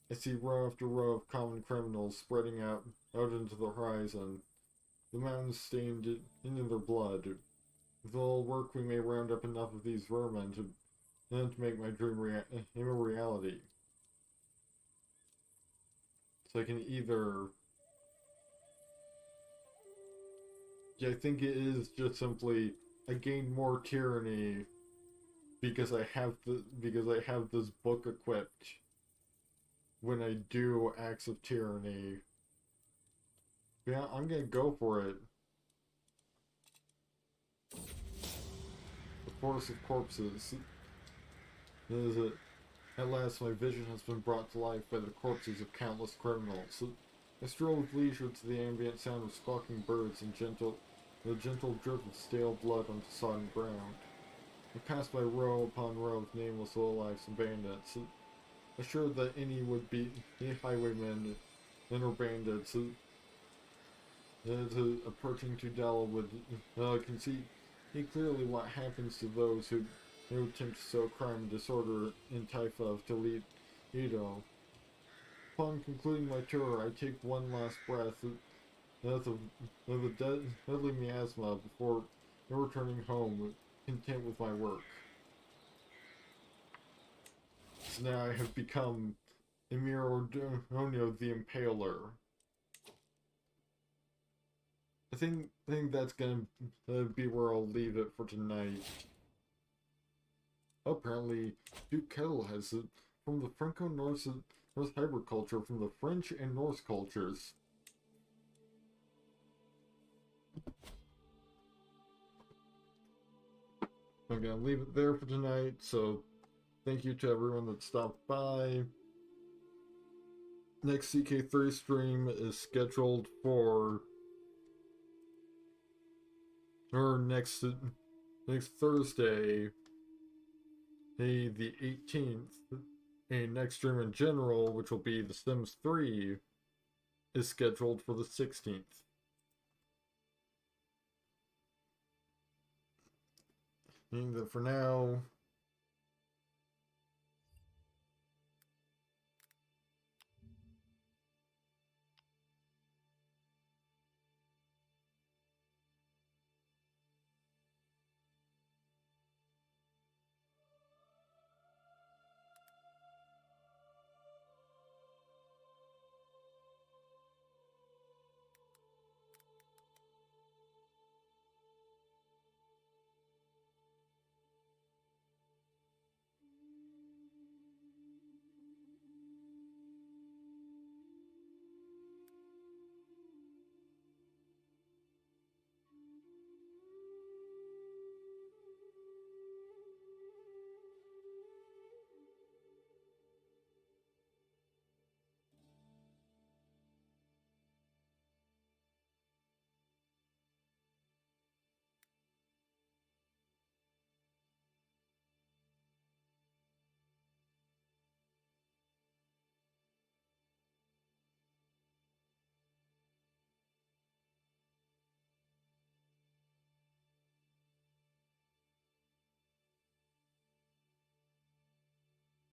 I see row after row of common criminals spreading out into the horizon, the mountains stained into their blood. With a little work, we may round up enough of these vermin to make my dream a reality. So I can either... Yeah, I think it is just simply I gain more tyranny because I have this book equipped when I do acts of tyranny. Yeah, I'm gonna go for it. The forest of corpses. Is it? At last, my vision has been brought to life by the corpses of countless criminals. I stroll with leisure to the ambient sound of squawking birds and the gentle drip of stale blood onto sodden ground. I pass by row upon row of nameless lowlifes and bandits, assured that any would-be highwaymen or bandits approaching to Della can see clearly what happens to those who attempt to sow crime and disorder in Taifa of Toledo. Upon concluding my tour, I take one last breath of a deadly miasma before returning home, content with my work. So now I have become Emir Ordoño the Impaler. I think that's gonna be where I'll leave it for tonight. Apparently, Duke Kettle has it from the Franco-Norse hybrid culture from the French and Norse cultures. I'm gonna leave it there for tonight, so thank you to everyone that stopped by. Next CK3 stream is scheduled for next Thursday, the 18th. A next stream in general, which will be The Sims 3, is scheduled for the 16th. Meaning that for now,